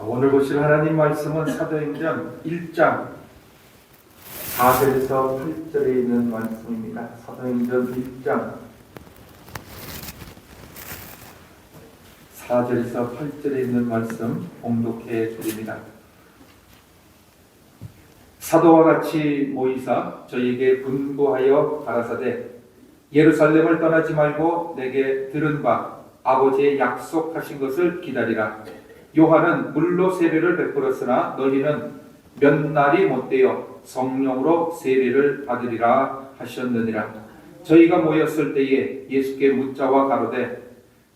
오늘 보실 하나님 말씀은 사도행전 1장 4절에서 8절에 있는 말씀입니다. 사도행전 1장 4절에서 8절에 있는 말씀 봉독해 드립니다. 사도와 같이 모이사 저희에게 분부하여 가라사대 예루살렘을 떠나지 말고 내게 들은 바 아버지의 약속하신 것을 기다리라. 요한은 물로 세례를 베풀었으나 너희는 몇 날이 못되어 성령으로 세례를 받으리라 하셨느니라. 저희가 모였을 때에 예수께 묻자와 가로되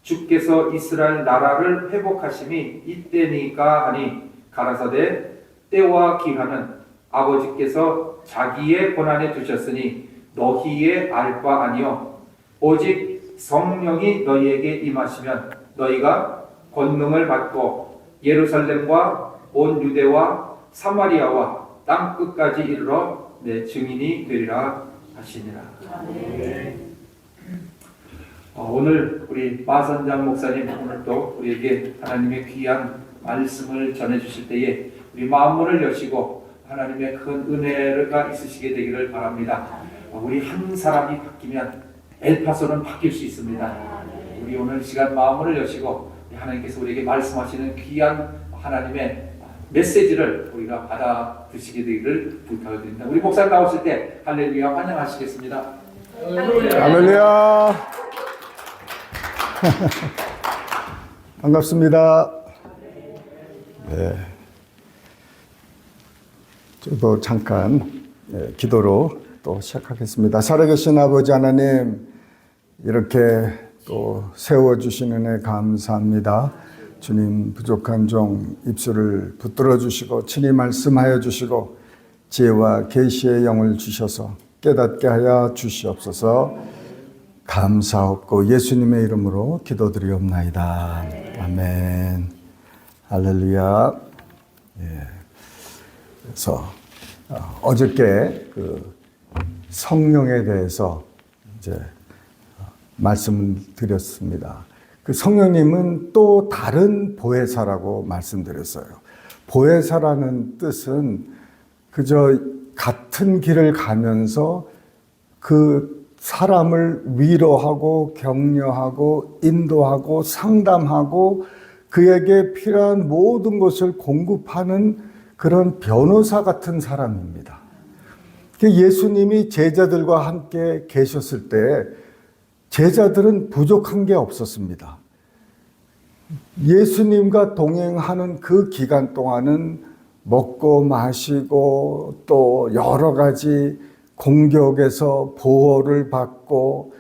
주께서 이스라엘 나라를 회복하심이 이때니까 하니 가라사대 때와 기한은 아버지께서 자기의 권한에 두셨으니 너희의 알 바 아니요 오직 성령이 너희에게 임하시면 너희가 권능을 받고 예루살렘과 온 유대와 사마리아와 땅 끝까지 이르러 내 증인이 되리라 하시니라. 오늘 우리 마선장 목사님 오늘 또 우리에게 하나님의 귀한 말씀을 전해주실 때에 우리 마음문을 여시고 하나님의 큰 은혜가 있으시게 되기를 바랍니다. 우리 한 사람이 바뀌면 엘파소는 바뀔 수 있습니다. 우리 오늘 시간 마음문을 여시고 하나님께서 우리에게 말씀하시는 귀한 하나님의 메시지를 우리가 받아 드시게 되기를 부탁을 드립니다. 우리 목사님 나오실 때 할렐루야 환영하시겠습니다. 할렐루야. 반갑습니다. 네. 저도 잠깐 기도로 또 시작하겠습니다. 살아계신 아버지 하나님, 이렇게 또 세워주시는 은혜 감사합니다. 주님, 부족한 종 입술을 붙들어 주시고 친히 말씀하여 주시고 지혜와 계시의 영을 주셔서 깨닫게 하여 주시옵소서. 감사하옵고 예수님의 이름으로 기도드리옵나이다. 아멘. 할렐루야. 예. 그래서 어저께 그 성령에 대해서 이제 말씀을 드렸습니다. 그 성령님은 또 다른 보혜사라고 말씀드렸어요. 보혜사라는 뜻은 그저 같은 길을 가면서 그 사람을 위로하고 격려하고 인도하고 상담하고 그에게 필요한 모든 것을 공급하는 그런 변호사 같은 사람입니다. 예수님이 제자들과 함께 계셨을 때 제자들은 부족한 게 없었습니다. 예수님과 동행하는 그 기간 동안은 먹고 마시고 또 여러 가지 공격에서 보호를 받고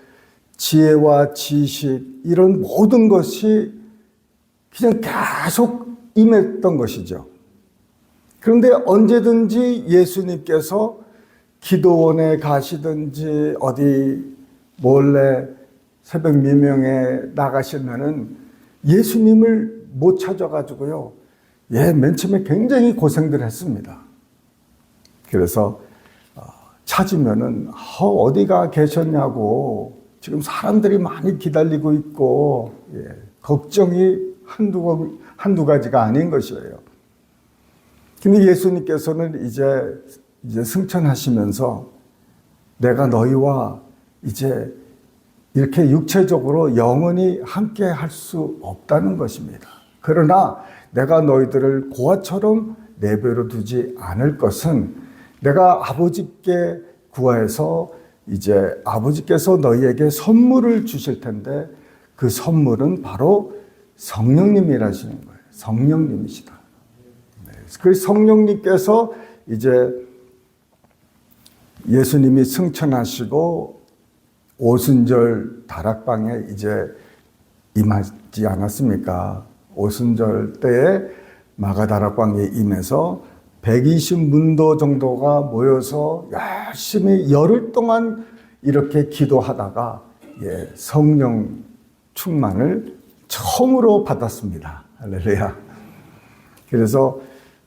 지혜와 지식 이런 모든 것이 그냥 계속 임했던 것이죠. 그런데 언제든지 예수님께서 기도원에 가시든지 어디 몰래 새벽 미명에 나가시면은 예수님을 못 찾아가지고요. 맨 처음에 굉장히 고생들 했습니다. 그래서 찾으면은 어디가 계셨냐고 지금 사람들이 많이 기다리고 있고 걱정이 한두 가지가 아닌 것이에요. 근데 예수님께서는 이제 승천하시면서 내가 너희와 이제 이렇게 육체적으로 영원히 함께 할 수 없다는 것입니다. 그러나 내가 너희들을 고아처럼 내버려 두지 않을 것은 내가 아버지께 구하여서 이제 아버지께서 너희에게 선물을 주실 텐데 그 선물은 바로 성령님이라시는 거예요. 성령님이시다. 그 성령님께서 이제 예수님이 승천하시고 오순절 다락방에 이제 임하지 않았습니까? 오순절 때에 마가다락방에 임해서 120문도 정도가 모여서 열심히 열흘 동안 이렇게 기도하다가 성령 충만을 처음으로 받았습니다. 할렐루야. 그래서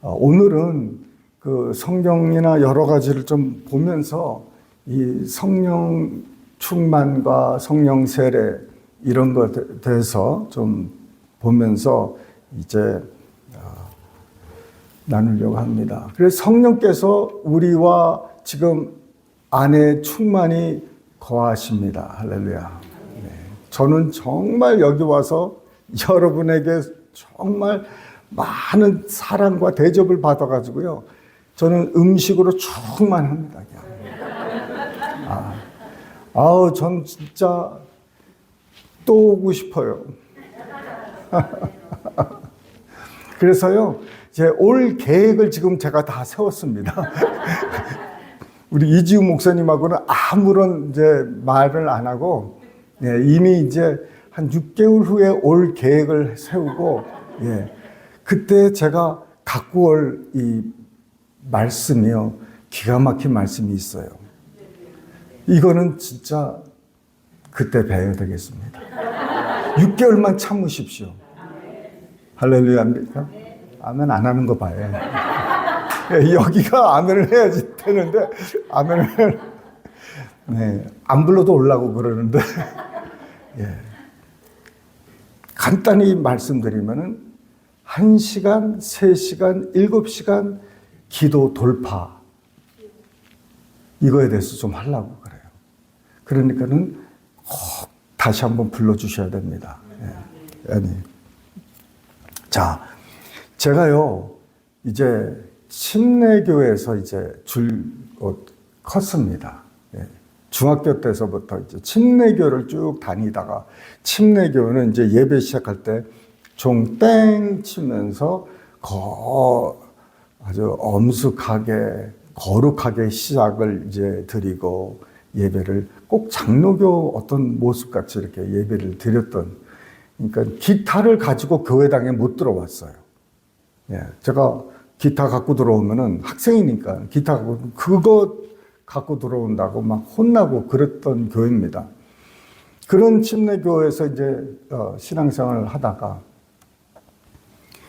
오늘은 그 성경이나 여러 가지를 좀 보면서 이 성령 충만과 성령 세례 이런 것에 대해서 좀 보면서 이제 나누려고 합니다. 그래서 성령께서 우리와 지금 안에 충만히 거하십니다. 할렐루야. 네. 저는 정말 여기 와서 여러분에게 정말 많은 사랑과 대접을 받아가지고요. 저는 음식으로 충만합니다. 아우, 전 진짜 또 오고 싶어요. 그래서요, 이제 올 계획을 지금 제가 다 세웠습니다. 우리 이지우 목사님하고는 아무런 이제 말을 안 하고, 예, 이미 이제 한 6개월 후에 올 계획을 세우고, 예, 그때 제가 갖고 올 이 말씀이요, 기가 막힌 말씀이 있어요. 이거는 진짜 그때 배워야 되겠습니다. 6개월만 참으십시오. 할렐루야입니까? 아멘 안 하는 거 봐요. 여기가 아멘을 해야지 되는데, 아멘을, 네, 안 불러도 올라고 그러는데, 예. 간단히 말씀드리면은, 1시간, 3시간, 7시간 기도 돌파. 이거에 대해서 좀 하려고 그래요. 그러니까는 꼭 다시 한번 불러주셔야 됩니다. 예. 아니. 자, 제가요, 이제 침례교에서 이제 컸습니다. 예. 중학교 때서부터 이제 침례교를 쭉 다니다가, 침례교는 이제 예배 시작할 때 종 땡 치면서 아주 엄숙하게, 거룩하게 시작을 이제 드리고, 예배를 꼭 장로교 어떤 모습같이 이렇게 예배를 드렸던, 그러니까 기타를 가지고 교회당에 못 들어왔어요. 예, 제가 기타 갖고 들어오면은 학생이니까 기타 그거 갖고 들어온다고 막 혼나고 그랬던 교회입니다. 그런 침례교에서 이제 신앙생활을 하다가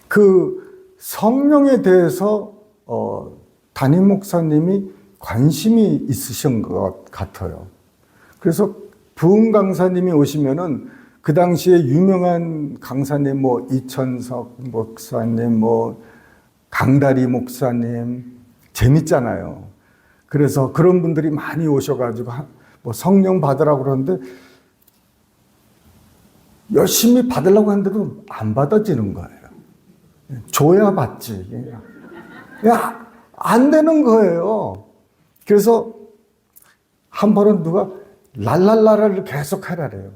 그 성령에 대해서 담임 목사님이 관심이 있으신 것 같아요. 그래서 부흥 강사님이 오시면은 그 당시에 유명한 강사님, 뭐 이천석 목사님, 뭐 강다리 목사님, 재밌잖아요. 그래서 그런 분들이 많이 오셔가지고 뭐 성령 받으라고 그러는데 열심히 받으려고 하는데도 안 받아지는 거예요. 줘야 받지. 야, 안 되는 거예요. 그래서 한 번은 누가 랄랄라를 계속 하라래요.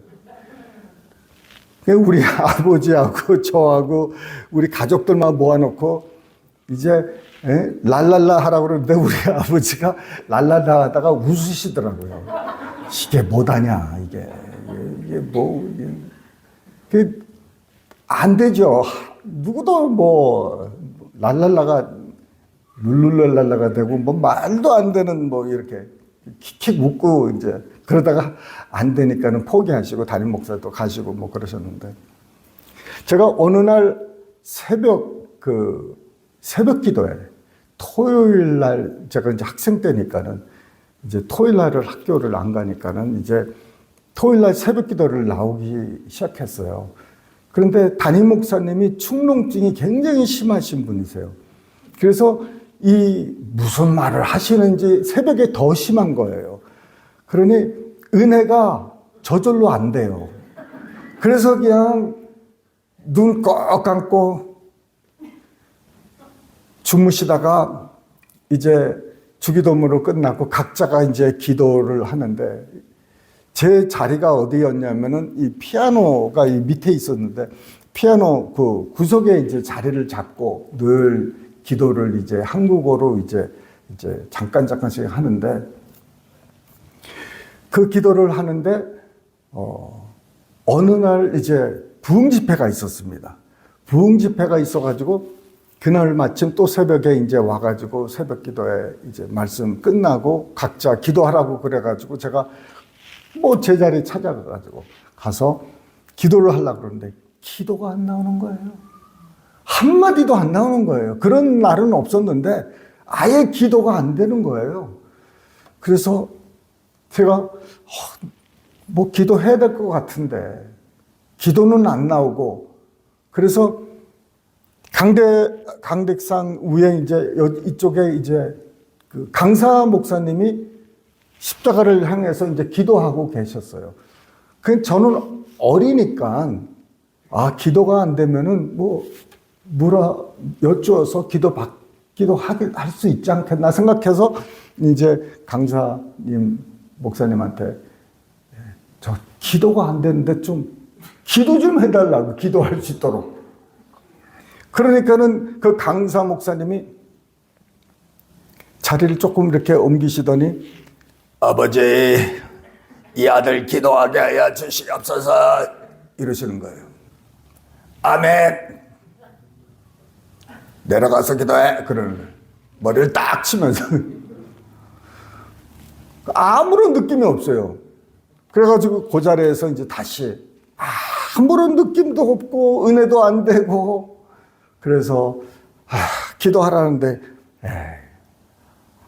우리 아버지하고 저하고 우리 가족들만 모아놓고 이제 랄랄라 하라고 그러는데 우리 아버지가 랄랄라 하다가 웃으시더라고요. 이게 뭐다냐, 이게 뭐, 이게 안 되죠. 누구도 뭐, 랄랄라가 룰룰랄랄라가 되고 뭐 말도 안 되는 뭐 이렇게 킥킥 웃고 이제 그러다가 안 되니까는 포기하시고 담임 목사도 가시고 뭐 그러셨는데 제가 어느 날 새벽 기도에 토요일 날 제가 이제 학생 때니까는 이제 토요일 날을 학교를 안 가니까는 이제 토요일 날 새벽 기도를 나오기 시작했어요. 그런데 담임 목사님이 축농증이 굉장히 심하신 분이세요. 그래서 이 무슨 말을 하시는지 새벽에 더 심한 거예요. 그러니 은혜가 저절로 안 돼요. 그래서 그냥 눈 꼭 감고 주무시다가 이제 주기도문으로 끝나고 각자가 이제 기도를 하는데 제 자리가 어디였냐면은 이 피아노가 이 밑에 있었는데 피아노 그 구석에 이제 자리를 잡고 늘 기도를 이제 한국어로 이제 잠깐씩 하는데 그 기도를 하는데 어느 날 이제 부흥 집회가 있었습니다. 부흥 집회가 있어가지고 그날 마침 또 새벽에 이제 와가지고 새벽 기도에 이제 말씀 끝나고 각자 기도하라고 그래가지고 제가 뭐 제 자리에 찾아가가지고 가서 기도를 하려고 그러는데 기도가 안 나오는 거예요. 한마디도 안 나오는 거예요. 그런 날은 없었는데 아예 기도가 안 되는 거예요. 그래서 제가 뭐 기도해야 될 것 같은데 기도는 안 나오고 그래서 강백산 위에 이제 이쪽에 이제 그 강사 목사님이 십자가를 향해서 이제 기도하고 계셨어요. 그 저는 어리니까 기도가 안 되면은 여쭈어서 기도 할 수 있지 않겠나 생각해서 이제 강사님 목사님한테 저 기도가 안 되는데 좀 기도 좀 해달라고, 기도할 수 있도록. 그러니까는 그 강사 목사님이 자리를 조금 이렇게 옮기시더니 아버지, 이 아들 기도하게 하여 주시옵소서 이러시는 거예요. 아멘. 내려가서 기도해 그러는 거예요. 머리를 딱 치면서 아무런 느낌이 없어요. 그래가지고 그 자리에서 이제 다시 아무런 느낌도 없고 은혜도 안 되고 그래서 기도하라는데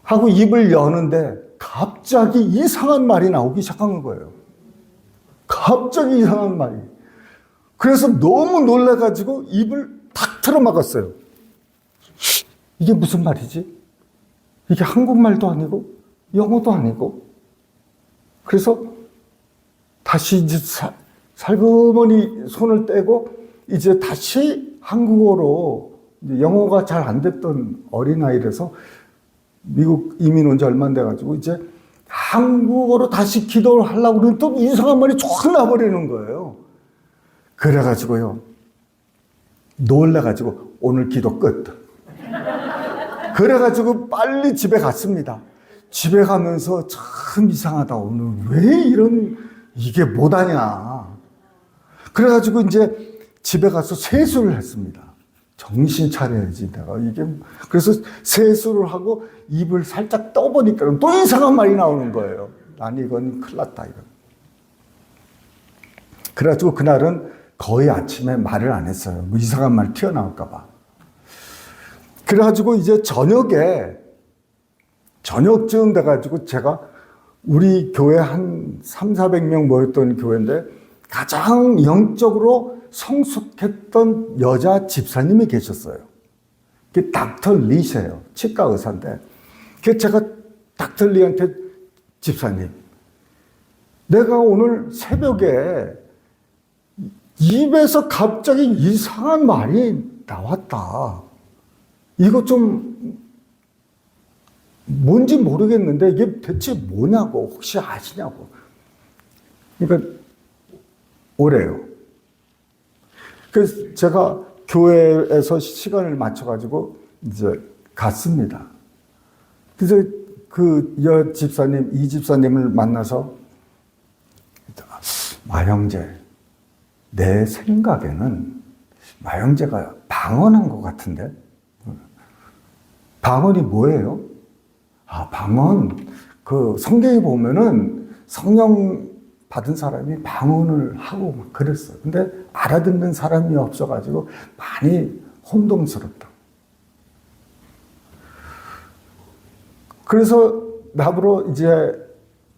하고 입을 여는데 갑자기 이상한 말이 나오기 시작한 거예요. 갑자기 이상한 말이. 그래서 너무 놀라가지고 입을 탁 틀어막았어요. 이게 무슨 말이지? 이게 한국말도 아니고 영어도 아니고. 그래서 다시 이제 살그머니 손을 떼고 이제 다시 한국어로, 영어가 잘 안 됐던 어린아이라서 미국 이민 온 지 얼마 안 돼가지고 이제 한국어로 다시 기도를 하려고 그러면 또 이상한 말이 쫙 나버리는 거예요. 그래가지고요, 놀래가지고 오늘 기도 끝. 그래가지고 빨리 집에 갔습니다. 집에 가면서 참 이상하다. 오늘 왜 이게 못하냐. 그래가지고 이제 집에 가서 세수를 했습니다. 정신 차려야지 내가 이게. 그래서 세수를 하고 입을 살짝 떠보니까 또 이상한 말이 나오는 거예요. 난 이건 큰일 났다 이거. 그래가지고 그날은 거의 아침에 말을 안 했어요. 뭐 이상한 말 튀어나올까 봐. 그래가지고 이제 저녁쯤 돼가지고 제가 우리 교회 한 300~400명 모였던 교회인데 가장 영적으로 성숙했던 여자 집사님이 계셨어요. 그게 닥터 리세요. 치과 의사인데. 그래서 제가 닥터 리한테 집사님, 내가 오늘 새벽에 입에서 갑자기 이상한 말이 나왔다. 이거 좀 뭔지 모르겠는데 이게 대체 뭐냐고 혹시 아시냐고. 그러니까 오래요. 그래서 제가 교회에서 시간을 맞춰가지고 이제 갔습니다. 그래서 그 여 집사님, 이 집사님을 만나서 마형제, 내 생각에는 마형제가 방언한 것 같은데. 방언이 뭐예요? 방언. 그 성경에 보면은 성령 받은 사람이 방언을 하고 막 그랬어요. 근데 알아듣는 사람이 없어가지고 많이 혼동스럽다. 그래서 나보러 이제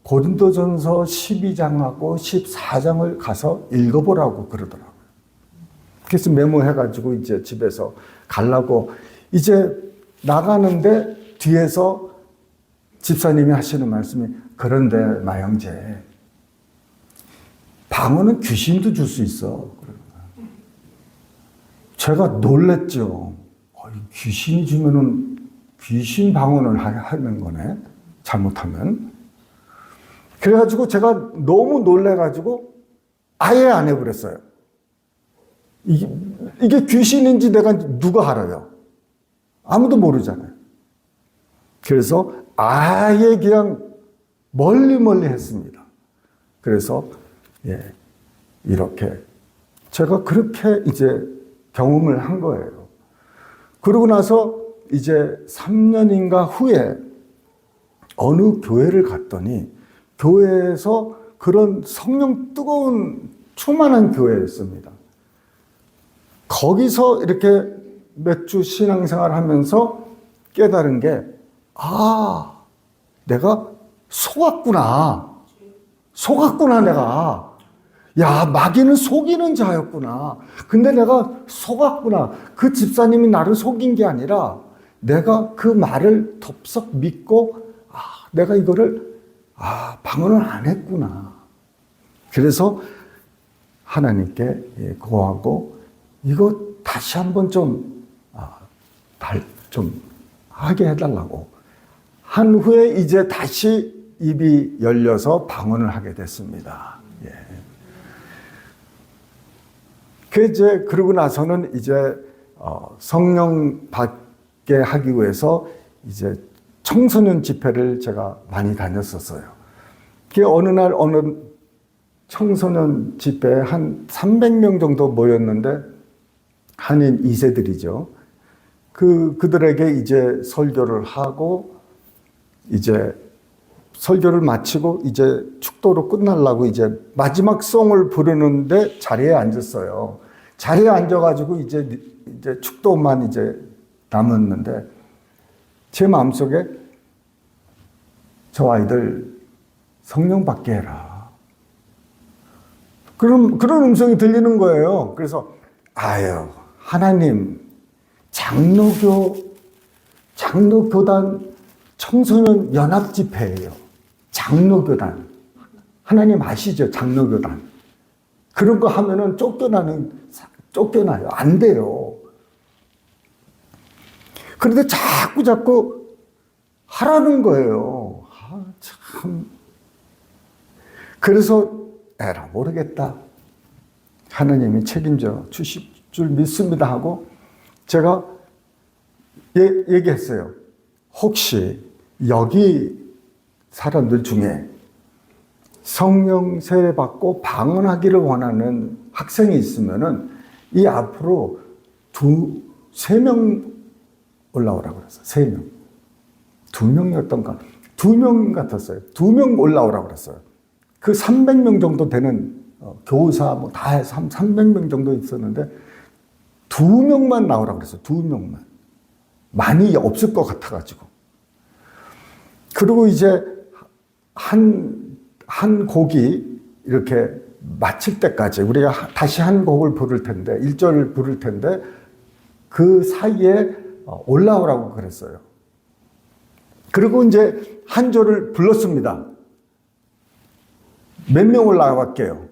고린도전서 12장하고 14장을 가서 읽어보라고 그러더라고요. 그래서 메모해가지고 이제 집에서 가려고 이제 나가는데 뒤에서 집사님이 하시는 말씀이, 그런데 마형제, 방언은 귀신도 줄 수 있어. 제가 놀랬죠. 귀신이 주면은 귀신 방언을 하는 거네. 잘못하면. 그래가지고 제가 너무 놀래가지고 아예 안 해버렸어요. 이게 귀신인지 내가 누가 알아요? 아무도 모르잖아요. 그래서 아예 그냥 멀리 했습니다. 그래서 이렇게 제가 그렇게 이제 경험을 한 거예요. 그러고 나서 이제 3년인가 후에 어느 교회를 갔더니 교회에서 그런 성령 뜨거운 충만한 교회였습니다. 거기서 이렇게 몇 주 신앙생활 하면서 깨달은 게, 내가 속았구나 내가. 야, 마귀는 속이는 자였구나. 근데 내가 속았구나. 그 집사님이 나를 속인 게 아니라 내가 그 말을 덥석 믿고 내가 이거를 방언을 안 했구나. 그래서 하나님께 고하고 이거 다시 한번 좀 하게 해달라고 한 후에 이제 다시 입이 열려서 방언을 하게 됐습니다. 예. 그러고 나서는 이제 성령 받게 하기 위해서 이제 청소년 집회를 제가 많이 다녔었어요. 어느 날 어느 청소년 집회에 한 300명 정도 모였는데 한인 2세들이죠. 그들에게 이제 설교를 하고 이제 설교를 마치고 이제 축도로 끝나려고 이제 마지막 송을 부르는데 자리에 앉았어요. 자리에 앉아가지고 이제 축도만 이제 남았는데 제 마음속에 저 아이들 성령 받게 해라. 그런 음성이 들리는 거예요. 그래서 하나님 장로교단 청소년 연합 집회예요. 장로교단. 하나님 아시죠? 장로교단. 그런 거 하면은 쫓겨나요. 안 돼요. 그런데 자꾸 하라는 거예요. 참. 그래서 에라 모르겠다. 하나님이 책임져 주실 줄 믿습니다 하고 제가 얘기했어요. 혹시 여기 사람들 중에 성령 세례 받고 방언하기를 원하는 학생이 있으면은 이 앞으로 3명 올라오라고 그랬어요. 3명. 2명이었던가? 2명 같았어요. 2명 올라오라고 그랬어요. 그 300명 정도 되는 교사 뭐 다 해서 300명 정도 있었는데 2명만 나오라고 그랬어요. 2명만. 많이 없을 것 같아가지고. 그리고 이제 한 곡이 이렇게 마칠 때까지 우리가 다시 한 곡을 부를 텐데 1절을 부를 텐데 그 사이에 올라오라고 그랬어요. 그리고 이제 한 절을 불렀습니다. 몇 명 올라갈게요?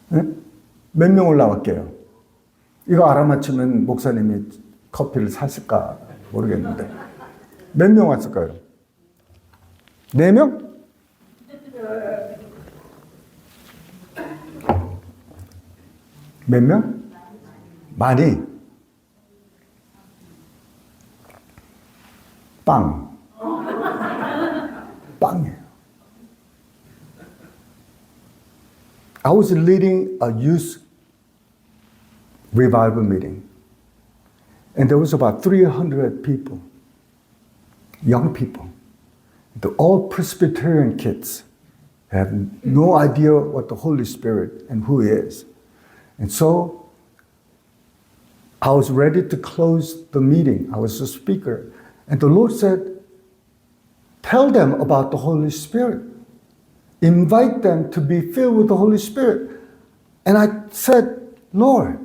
네? 몇 명 올라갈게요? 이거 알아맞히면 목사님이 커피를 샀을까 모르겠는데 몇 명 왔을까요? 4명? 몇 명? 많이. 빵이에요. I was leading a youth revival meeting. And there was about 300 people, young people. They're all Presbyterian kids. They have no idea what the Holy Spirit and who He is. And so I was ready to close the meeting. I was the speaker. And the Lord said, tell them about the Holy Spirit. Invite them to be filled with the Holy Spirit. And I said, Lord,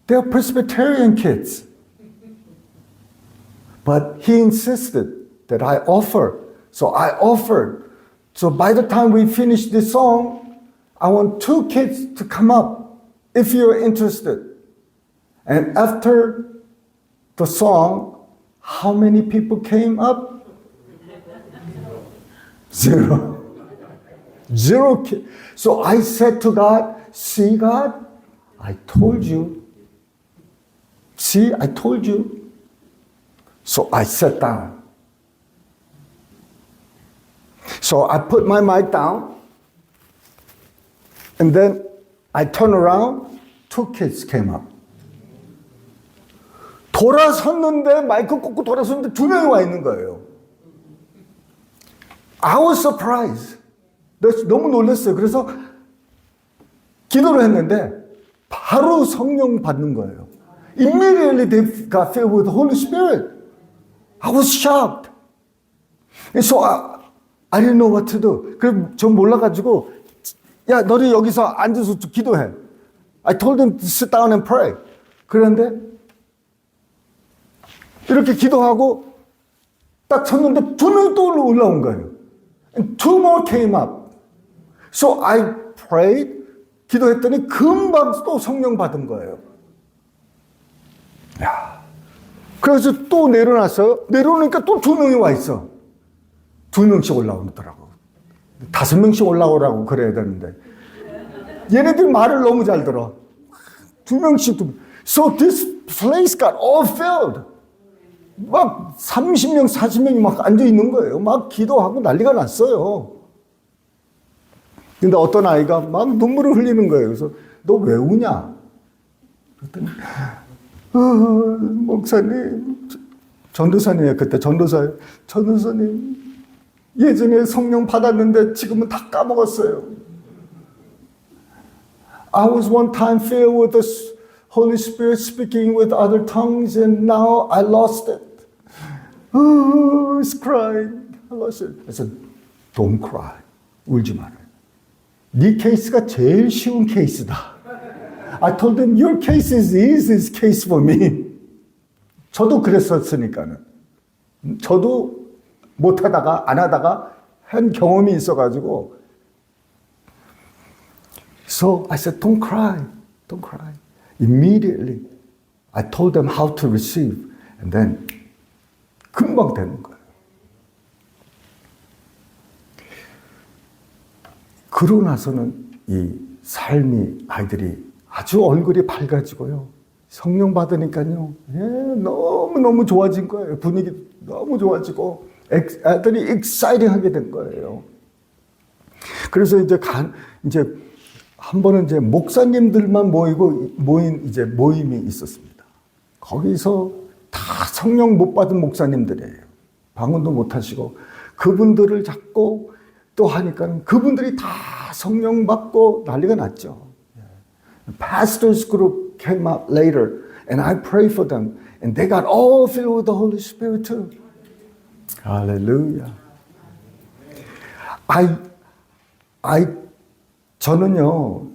they're Presbyterian kids. But He insisted that I offer. So I offered. So by the time we finished this song, I want 2 kids to come up if you're interested. And after the song, how many people came up? 0. 0 kids. So I said to God, see God, I told you. See, I told you. So I sat down. So I put my mic down, and then I turned around, 2 kids came up. 돌아섰는데, 마이크 꽂고 돌아섰는데 2명이 와 있는 거예요. I was surprised. 너무 놀랐어요. 그래서 기도를 했는데 바로 성령 받는 거예요. Immediately they got filled with the Holy Spirit. I was shocked. And so I didn't know what to do. 그래서 전 몰라가지고 야, 너희 여기서 앉아서 기도해. I told them to sit down and pray. 그런데 이렇게 기도하고 딱 섰는데 2명이 또 올라온 거예요. And 2 more came up. So I prayed. 기도했더니 금방 또 성령 받은 거예요. 야. 그래서 또 내려놨어요. 내려오니까 또 2명이 와 있어. 2명씩 올라오더라고. 5명씩 올라오라고 그래야 되는데. 얘네들 말을 너무 잘 들어. 2명씩. So this place got all filled. 막 30명, 40명이 막 앉아 있는 거예요. 막 기도하고 난리가 났어요. 근데 어떤 아이가 막 눈물을 흘리는 거예요. 그래서 너 왜 우냐? 그랬더니 목사님, 전도사님이에요. 그때 전도사예요. 전도사님, 예전에 성령 받았는데 지금은 다 까먹었어요. I was one time filled with the Holy Spirit speaking with other tongues and now I lost it. Oh, he's crying. I lost it. I said, don't cry. 울지 말아요. 네 케이스가 제일 쉬운 케이스다. I told him, your case is the easiest case for me. 저도 그랬었으니까는. 저도 못하다가 안 하다가 한 경험이 있어가지고. So I said, don't cry. Don't cry. Immediately, I told them how to receive. And then 금방 되는 거예요. 그러고 나서는 이 삶이 아이들이 아주 얼굴이 밝아지고요. 성령 받으니까요. 예, 너무너무 좋아진 거예요. 분위기 너무 좋아지고 애들이 exciting하게 된 거예요. 그래서 이제 한 번은 이제 목사님들만 모인 이제 모임이 있었습니다. 거기서 다 성령 못 받은 목사님들이에요. 방언도 못 하시고 그분들을 잡고 또 하니까 그분들이 다 성령 받고 난리가 났죠. Pastors group came up later and I prayed for them and they got all filled with the Holy Spirit too. Hallelujah. 저는요,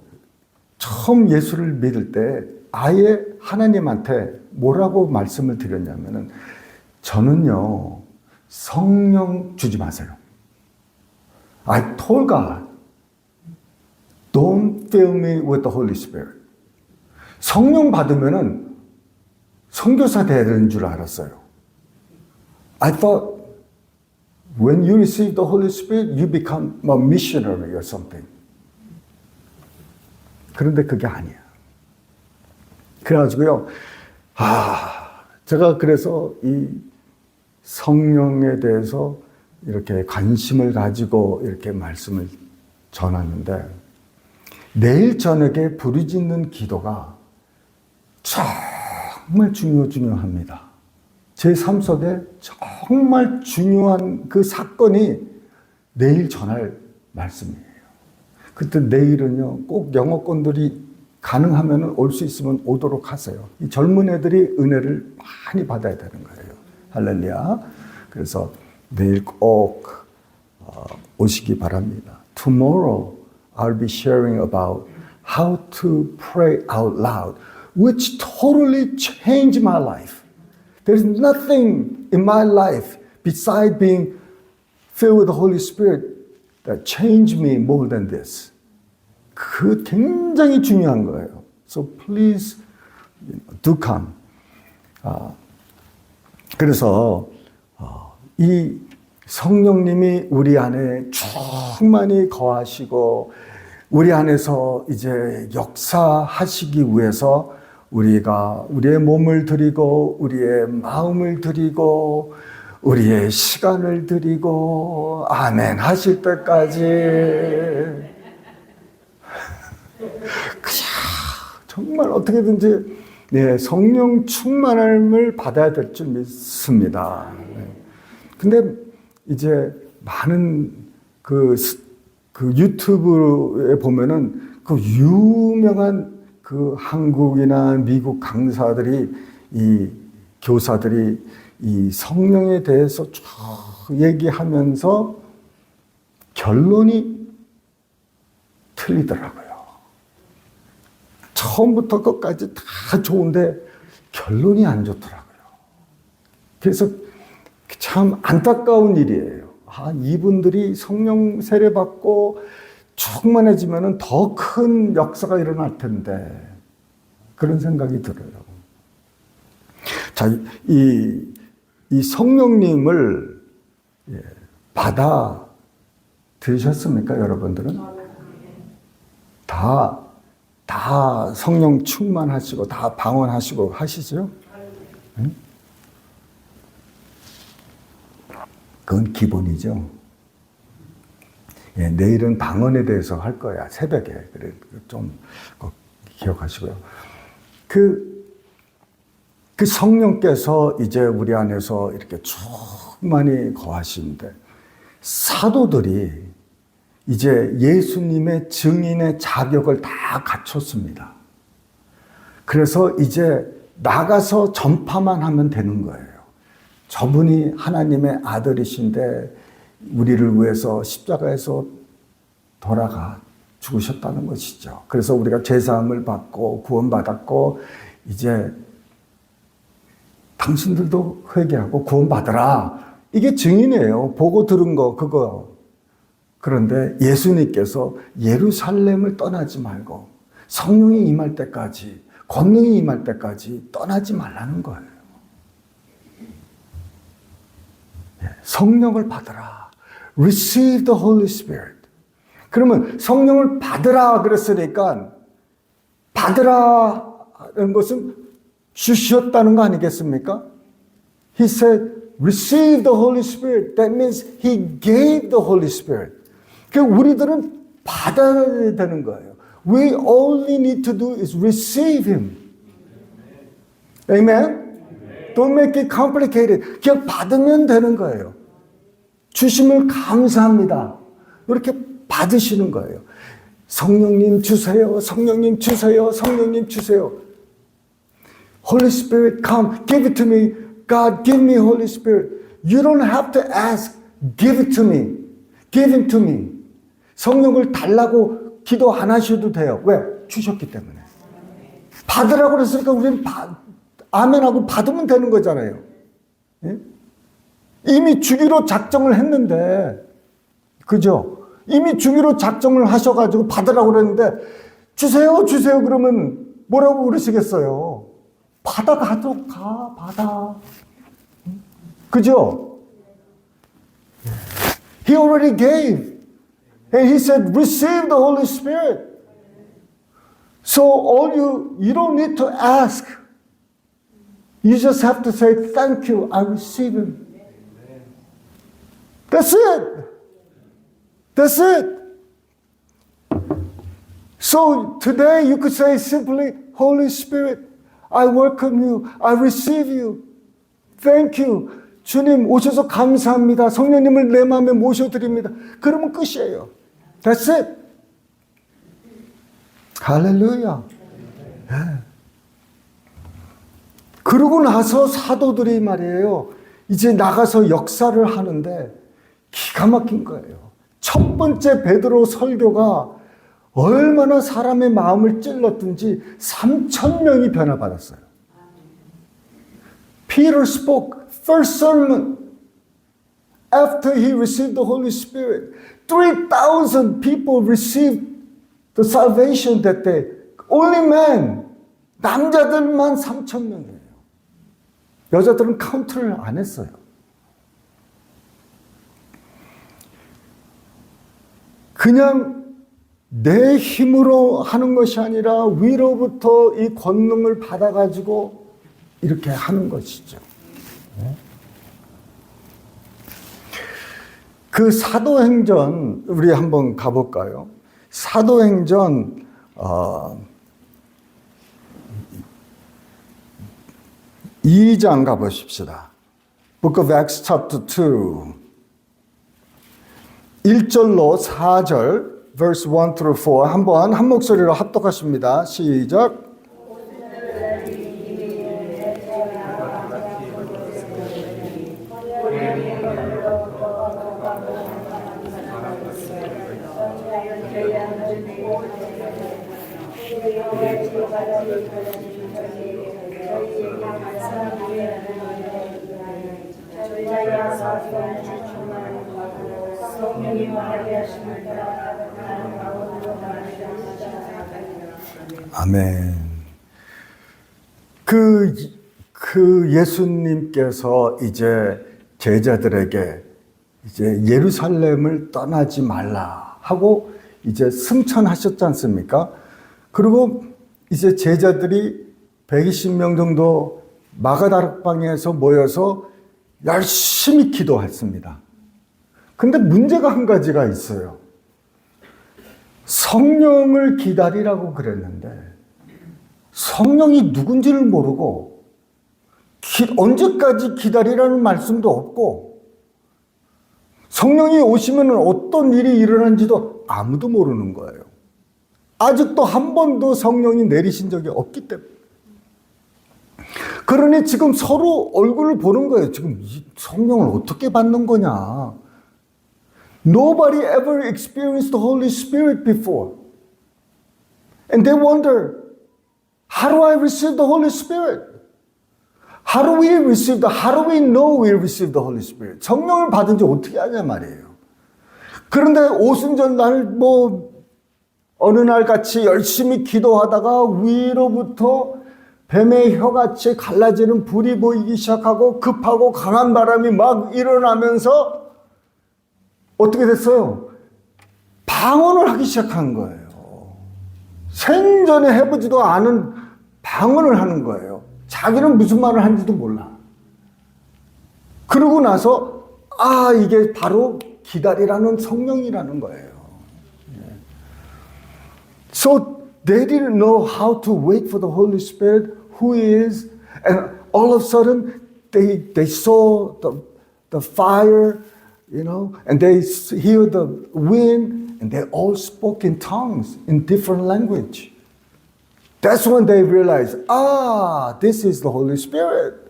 처음 예수를 믿을 때 아예 하나님한테 뭐라고 말씀을 드렸냐면은 저는요, 성령 주지 마세요. I told God, don't fill me with the Holy Spirit. 성령 받으면은 선교사 되는 줄 알았어요. I thought, when you receive the Holy Spirit, you become a missionary or something. 그런데 그게 아니야. 그래가지고요, 제가 그래서 이 성령에 대해서 이렇게 관심을 가지고 이렇게 말씀을 전하는데, 내일 저녁에 부르짖는 기도가 정말 중요합니다. 제 삶 속에 정말 중요한 그 사건이 내일 전할 말씀이에요. 그때 내일은요, 꼭 영어권들이 가능하면 올 수 있으면 오도록 하세요. 이 젊은 애들이 은혜를 많이 받아야 되는 거예요. 할렐루야. 그래서 내일 꼭 오시기 바랍니다. Tomorrow I'll be sharing about how to pray out loud, which totally changed my life. There's nothing in my life besides being filled with the Holy Spirit that changed me more than this. 그 굉장히 중요한 거예요. So please do come. 그래서 이 성령님이 우리 안에 충만히 거하시고 우리 안에서 이제 역사하시기 위해서 우리가 우리의 몸을 드리고 우리의 마음을 드리고 우리의 시간을 드리고 아멘 하실 때까지 그냥 정말 어떻게든지 성령 충만함을 받아야 될 줄 믿습니다. 근데 이제 많은 그 유튜브에 보면은 그 유명한 그 한국이나 미국 강사들이 이 교사들이 이 성령에 대해서 쭉 얘기하면서 결론이 틀리더라고요. 처음부터 끝까지 다 좋은데 결론이 안 좋더라고요. 그래서 참 안타까운 일이에요. 이분들이 성령 세례받고 충만해지면 더 큰 역사가 일어날 텐데 그런 생각이 들어요. 자, 이 성령님을 받아 들으셨습니까, 여러분들은? 다 성령 충만하시고 다 방언하시고 하시죠? 응? 그건 기본이죠. 내일은 방언에 대해서 할 거야, 새벽에. 그래, 좀 기억하시고요. 그 성령께서 이제 우리 안에서 이렇게 충만히 거하시는데, 사도들이 이제 예수님의 증인의 자격을 다 갖췄습니다. 그래서 이제 나가서 전파만 하면 되는 거예요. 저분이 하나님의 아들이신데 우리를 위해서 십자가에서 돌아가 죽으셨다는 것이죠. 그래서 우리가 죄사함을 받고 구원받았고 이제 당신들도 회개하고 구원받으라. 이게 증인이에요. 보고 들은 거 그거. 그런데 예수님께서 예루살렘을 떠나지 말고 성령이 임할 때까지, 권능이 임할 때까지 떠나지 말라는 거예요. 성령을 받으라. Receive the Holy Spirit. 그러면 성령을 받으라 그랬으니까 받으라는 것은 주셨다는 거 아니겠습니까? He said, receive the Holy Spirit. That means He gave the Holy Spirit. 그러니까 우리들은 받아야 되는 거예요. We only need to do is receive Him. Amen? Don't make it complicated. 그냥 받으면 되는 거예요. 주심을 감사합니다. 이렇게 받으시는 거예요. 성령님 주세요. 성령님 주세요. 성령님 주세요. Holy Spirit, come. Give it to me. God, give me Holy Spirit. You don't have to ask. Give it to me. Give Him to me. 성령을 달라고 기도 안 하셔도 돼요. 왜? 주셨기 때문에. 받으라고 그랬으니까 우리는 아멘하고 받으면 되는 거잖아요. 예? 이미 주기로 작정을 했는데, 그죠? 이미 주기로 작정을 하셔가지고 받으라고 그랬는데, 주세요, 주세요, 그러면 뭐라고 그러시겠어요? 받아가도 가, 받아. 그죠? He already gave. And He said, receive the Holy Spirit. So you don't need to ask. You just have to say, thank you, I receive Him. That's it. That's it. So today you could say simply, Holy Spirit, I welcome you. I receive you. Thank you. 주님 오셔서 감사합니다. 성령님을 내 마음에 모셔드립니다. 그러면 끝이에요. That's it. 할렐루야. 네. 그러고 나서 사도들이 말이에요. 이제 나가서 역사를 하는데 기가 막힌 거예요. 첫 번째 베드로 설교가 얼마나 사람의 마음을 찔렀든지 3,000명이 변화받았어요. Peter spoke first sermon after he received the Holy Spirit. 3,000 people received the salvation that day. Only men. 남자들만 3,000명이에요. 여자들은 카운트를 안 했어요. 그냥 내 힘으로 하는 것이 아니라 위로부터 이 권능을 받아가지고 이렇게 하는 것이죠. 그 사도행전 우리 한번 가볼까요? 사도행전 2장 가보십시다. Book of Acts chapter 2 1절로 4절 verse 1 through 4 한번 한 목소리로 합독하십니다. 시작. 아멘. 그 예수님께서 이제 제자들에게 이제 예루살렘을 떠나지 말라 하고 이제 승천하셨지 않습니까? 그리고 이제 제자들이 120명 정도 마가다락방에서 모여서 열심히 기도했습니다. 근데 문제가 한 가지가 있어요. 성령을 기다리라고 그랬는데 성령이 누군지를 모르고 언제까지 기다리라는 말씀도 없고 성령이 오시면 어떤 일이 일어난지도 아무도 모르는 거예요. 아직도 한 번도 성령이 내리신 적이 없기 때문에. 그러니 지금 서로 얼굴을 보는 거예요. 지금 이 성령을 어떻게 받는 거냐. Nobody ever experienced the Holy Spirit before. And they wonder, how do I receive the Holy Spirit? How do we know we receive the Holy Spirit? 성령을 받은지 어떻게 아냐 말이에요. 그런데 오순절 날 어느 날 같이 열심히 기도하다가 위로부터 뱀의 혀같이 갈라지는 불이 보이기 시작하고 급하고 강한 바람이 막 일어나면서 어떻게 됐어요? 방언을 하기 시작한 거예요. 생전에 해보지도 않은 방언을 하는 거예요. 자기는 무슨 말을 하는지도 몰라. 그러고 나서 이게 바로 기다리라는 성령이라는 거예요. So they didn't know how to wait for the Holy Spirit, who He is, and all of a sudden they saw the fire, and they hear the wind, and they all spoke in tongues, in different language. That's when they realized, this is the Holy Spirit.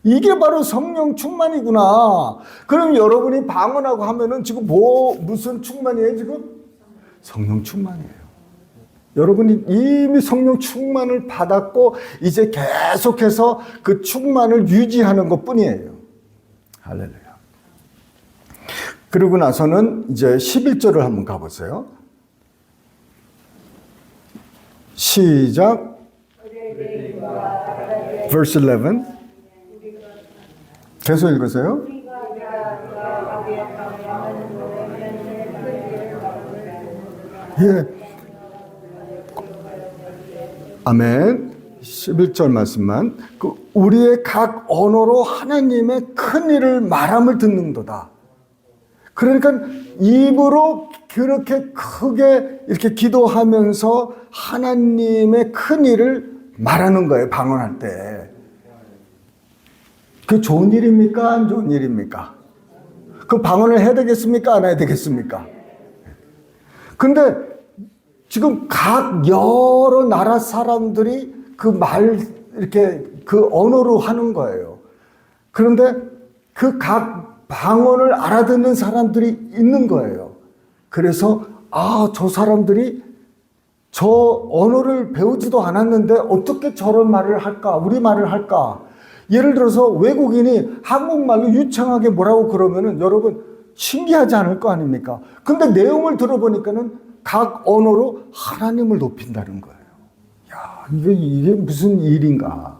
이게 바로 성령 충만이구나. 그럼 여러분이 방언하고 하면은 지금 무슨 충만이에요, 지금? 성령 충만이에요. 여러분이 이미 성령 충만을 받았고, 이제 계속해서 그 충만을 유지하는 것 뿐이에요. 할렐루야. 그러고 나서는 이제 11절을 한번 가보세요. 시작. Verse 11. 계속 읽으세요. 예. 아멘. 11절 말씀만. 우리의 각 언어로 하나님의 큰 일을 말함을 듣는도다. 그러니까 입으로 그렇게 크게 이렇게 기도하면서 하나님의 큰 일을 말하는 거예요. 방언할 때. 그 좋은 일입니까? 안 좋은 일입니까? 그 방언을 해야 되겠습니까? 안 해야 되겠습니까? 근데 지금 각 여러 나라 사람들이 이렇게 그 언어로 하는 거예요. 그런데 그 각 방언을 알아듣는 사람들이 있는 거예요. 그래서 저 사람들이 저 언어를 배우지도 않았는데 어떻게 저런 말을 할까? 우리말을 할까? 예를 들어서 외국인이 한국말로 유창하게 뭐라고 그러면은 여러분 신기하지 않을 거 아닙니까? 근데 내용을 들어보니까는 각 언어로 하나님을 높인다는 거예요. 야, 이게 무슨 일인가?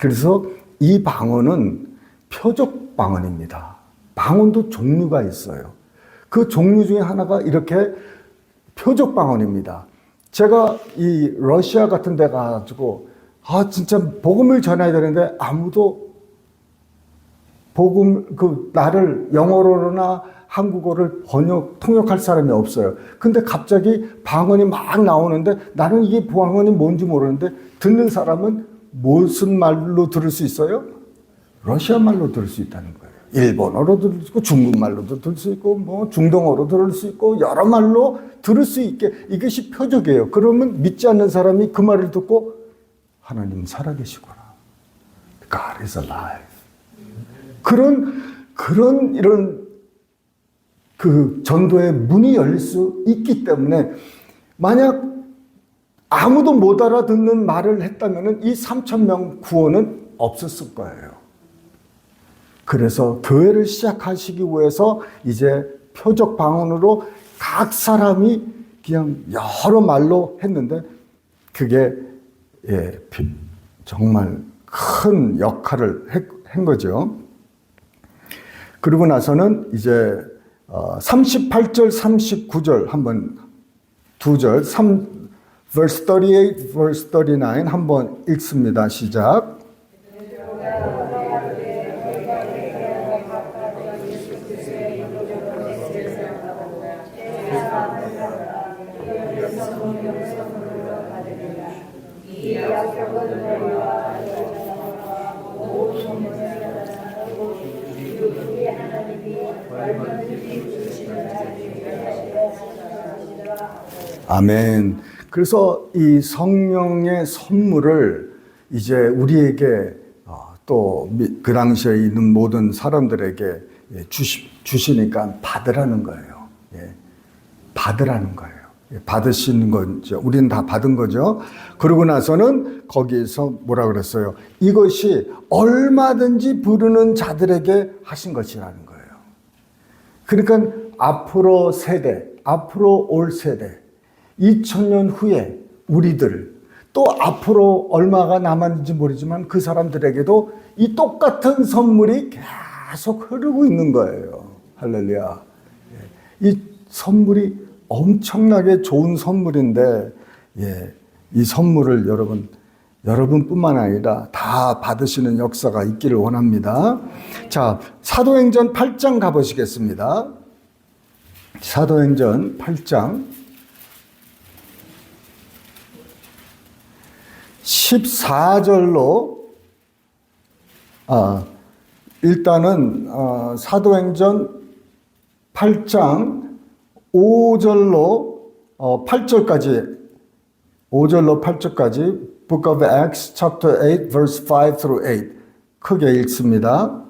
그래서 이 방언은 표적 방언입니다. 방언도 종류가 있어요. 그 종류 중에 하나가 이렇게 표적 방언입니다. 제가 이 러시아 같은 데 가가지고 진짜 복음을 전해야 되는데 아무도 나를 영어로나 한국어를 통역할 사람이 없어요. 근데 갑자기 방언이 막 나오는데 나는 이게 방언이 뭔지 모르는데 듣는 사람은 무슨 말로 들을 수 있어요? 러시아 말로 들을 수 있다는 거예요. 일본어로 들을 수 있고 중국말로도 들을 수 있고 중동어로 들을 수 있고 여러 말로 들을 수 있게 이것이 표적이에요. 그러면 믿지 않는 사람이 그 말을 듣고 하나님 살아계시구나. God is alive. 이런 그 전도의 문이 열릴 수 있기 때문에 만약 아무도 못 알아듣는 말을 했다면 이 3,000명 구원은 없었을 거예요. 그래서 교회를 시작하시기 위해서 이제 표적 방언으로 각 사람이 그냥 여러 말로 했는데 그게 정말 큰 역할을 한 거죠. 그리고 나서는 이제 38절, 39절 한번 두 절, verse 38, verse 39 한번 읽습니다. 시작. 아멘. 그래서 이 성령의 선물을 이제 우리에게 또 그 당시에 있는 모든 사람들에게 주시니까 받으라는 거예요. 받으라는 거예요. 받으시는 거죠. 우리는 다 받은 거죠. 그러고 나서는 거기에서 뭐라 그랬어요? 이것이 얼마든지 부르는 자들에게 하신 것이라는 거예요. 그러니까 앞으로 세대, 앞으로 올 세대, 2000년 후에 우리들, 또 앞으로 얼마가 남았는지 모르지만 그 사람들에게도 이 똑같은 선물이 계속 흐르고 있는 거예요. 할렐루야. 이 선물이 엄청나게 좋은 선물인데, 이 선물을 여러분뿐만 아니라 다 받으시는 역사가 있기를 원합니다. 자, 사도행전 8장 가보시겠습니다. 사도행전 8장 14절로 일단은 사도행전 8장 5절로 8절까지 5절로 8절까지 Book of Acts chapter 8 verse 5 through 8 크게 읽습니다.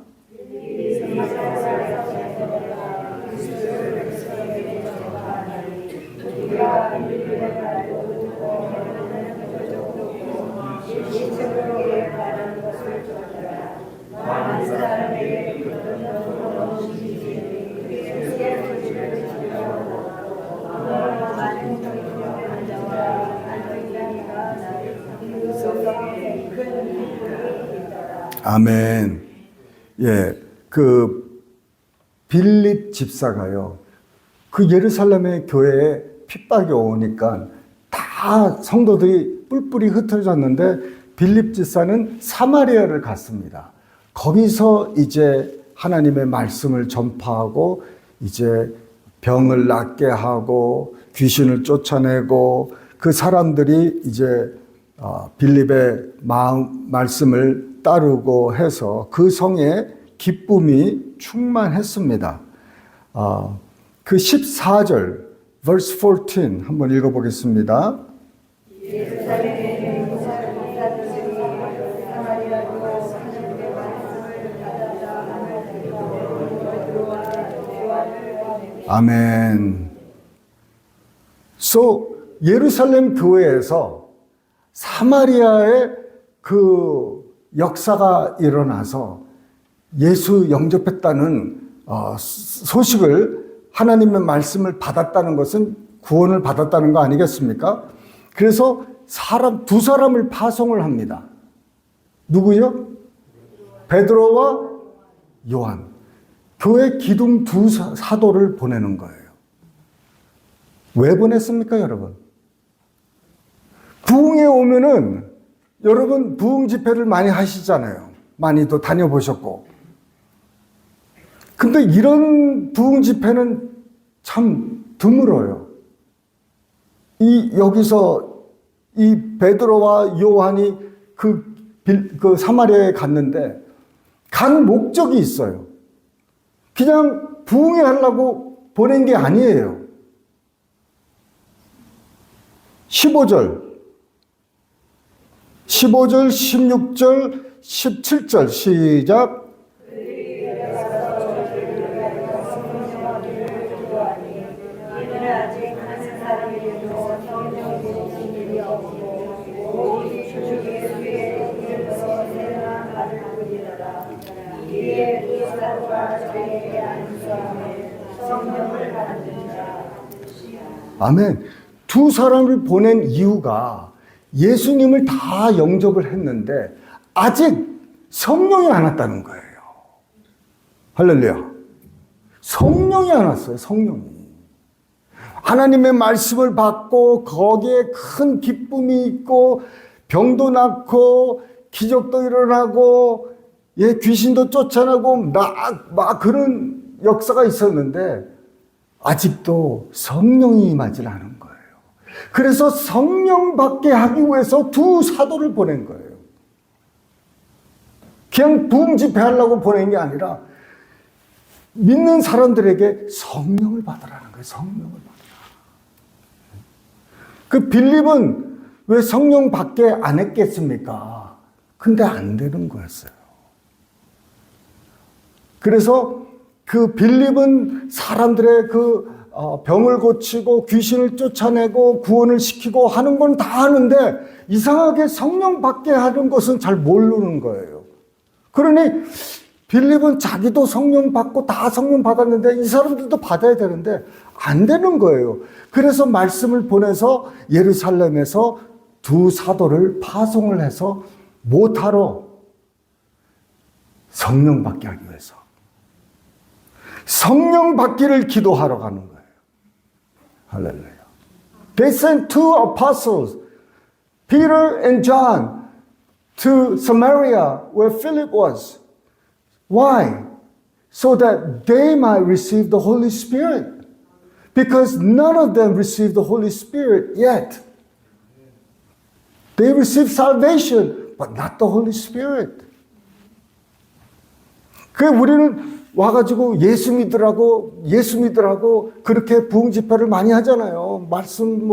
아멘. 그 빌립 집사가요. 그 예루살렘의 교회에 핍박이 오니까 다 성도들이 뿔뿔이 흩어졌는데 빌립 집사는 사마리아를 갔습니다. 거기서 이제 하나님의 말씀을 전파하고 이제 병을 낫게 하고 귀신을 쫓아내고 그 사람들이 이제 빌립의 말씀을 따르고 해서 그 성에 기쁨이 충만했습니다. 그 14절 verse 14 한번 읽어보겠습니다. 아멘. So 예루살렘 교회에서 사마리아의 그 역사가 일어나서 예수 영접했다는 소식을 하나님의 말씀을 받았다는 것은 구원을 받았다는 거 아니겠습니까? 그래서 두 사람을 파송을 합니다. 누구요? 베드로와 요한. 교회 기둥 두 사도를 보내는 거예요. 왜 보냈습니까, 여러분? 부흥에 오면은 여러분 부흥 집회를 많이 하시잖아요. 많이도 다녀보셨고. 근데 이런 부흥 집회는 참 드물어요. 여기서 이 베드로와 요한이 그 사마리아에 갔는데 간 목적이 있어요. 그냥 부흥회 하려고 보낸 게 아니에요. 15절, 16절, 17절 시작. 이에 그 사도가 저에게 안수하며 성령을 받는 자. 아멘. 두 사람을 보낸 이유가 예수님을 다 영접을 했는데 아직 성령이 안 왔다는 거예요. 할렐루야. 성령이 안 왔어요. 성령이. 하나님의 말씀을 받고 거기에 큰 기쁨이 있고 병도 낫고 기적도 일어나고 귀신도 쫓아나고 막 그런 역사가 있었는데 아직도 성령이 임하지 않은 거예요. 그래서 성령 받게 하기 위해서 두 사도를 보낸 거예요. 그냥 부흥 집회하려고 보낸 게 아니라 믿는 사람들에게 성령을 받으라는 거예요. 성령을 받으라. 그 빌립은 왜 성령 받게 안 했겠습니까? 근데 안 되는 거였어요. 그래서 그 빌립은 사람들의 그 병을 고치고 귀신을 쫓아내고 구원을 시키고 하는 건 다 하는데 이상하게 성령 받게 하는 것은 잘 모르는 거예요. 그러니 빌립은 자기도 성령 받고 다 성령 받았는데 이 사람들도 받아야 되는데 안 되는 거예요. 그래서 말씀을 보내서 예루살렘에서 두 사도를 파송을 해서 못하러 성령 받게 하기 위해서 성령 받기를 기도하러 가는 거예요. 할렐루야. They sent two apostles, Peter and John, to Samaria where Philip was. Why? So that they might receive the Holy Spirit. Because none of them received the Holy Spirit yet. They received salvation, but not the Holy Spirit. 우리는 와가지고 예수 믿으라고 그렇게 부흥 집회를 많이 하잖아요. 말씀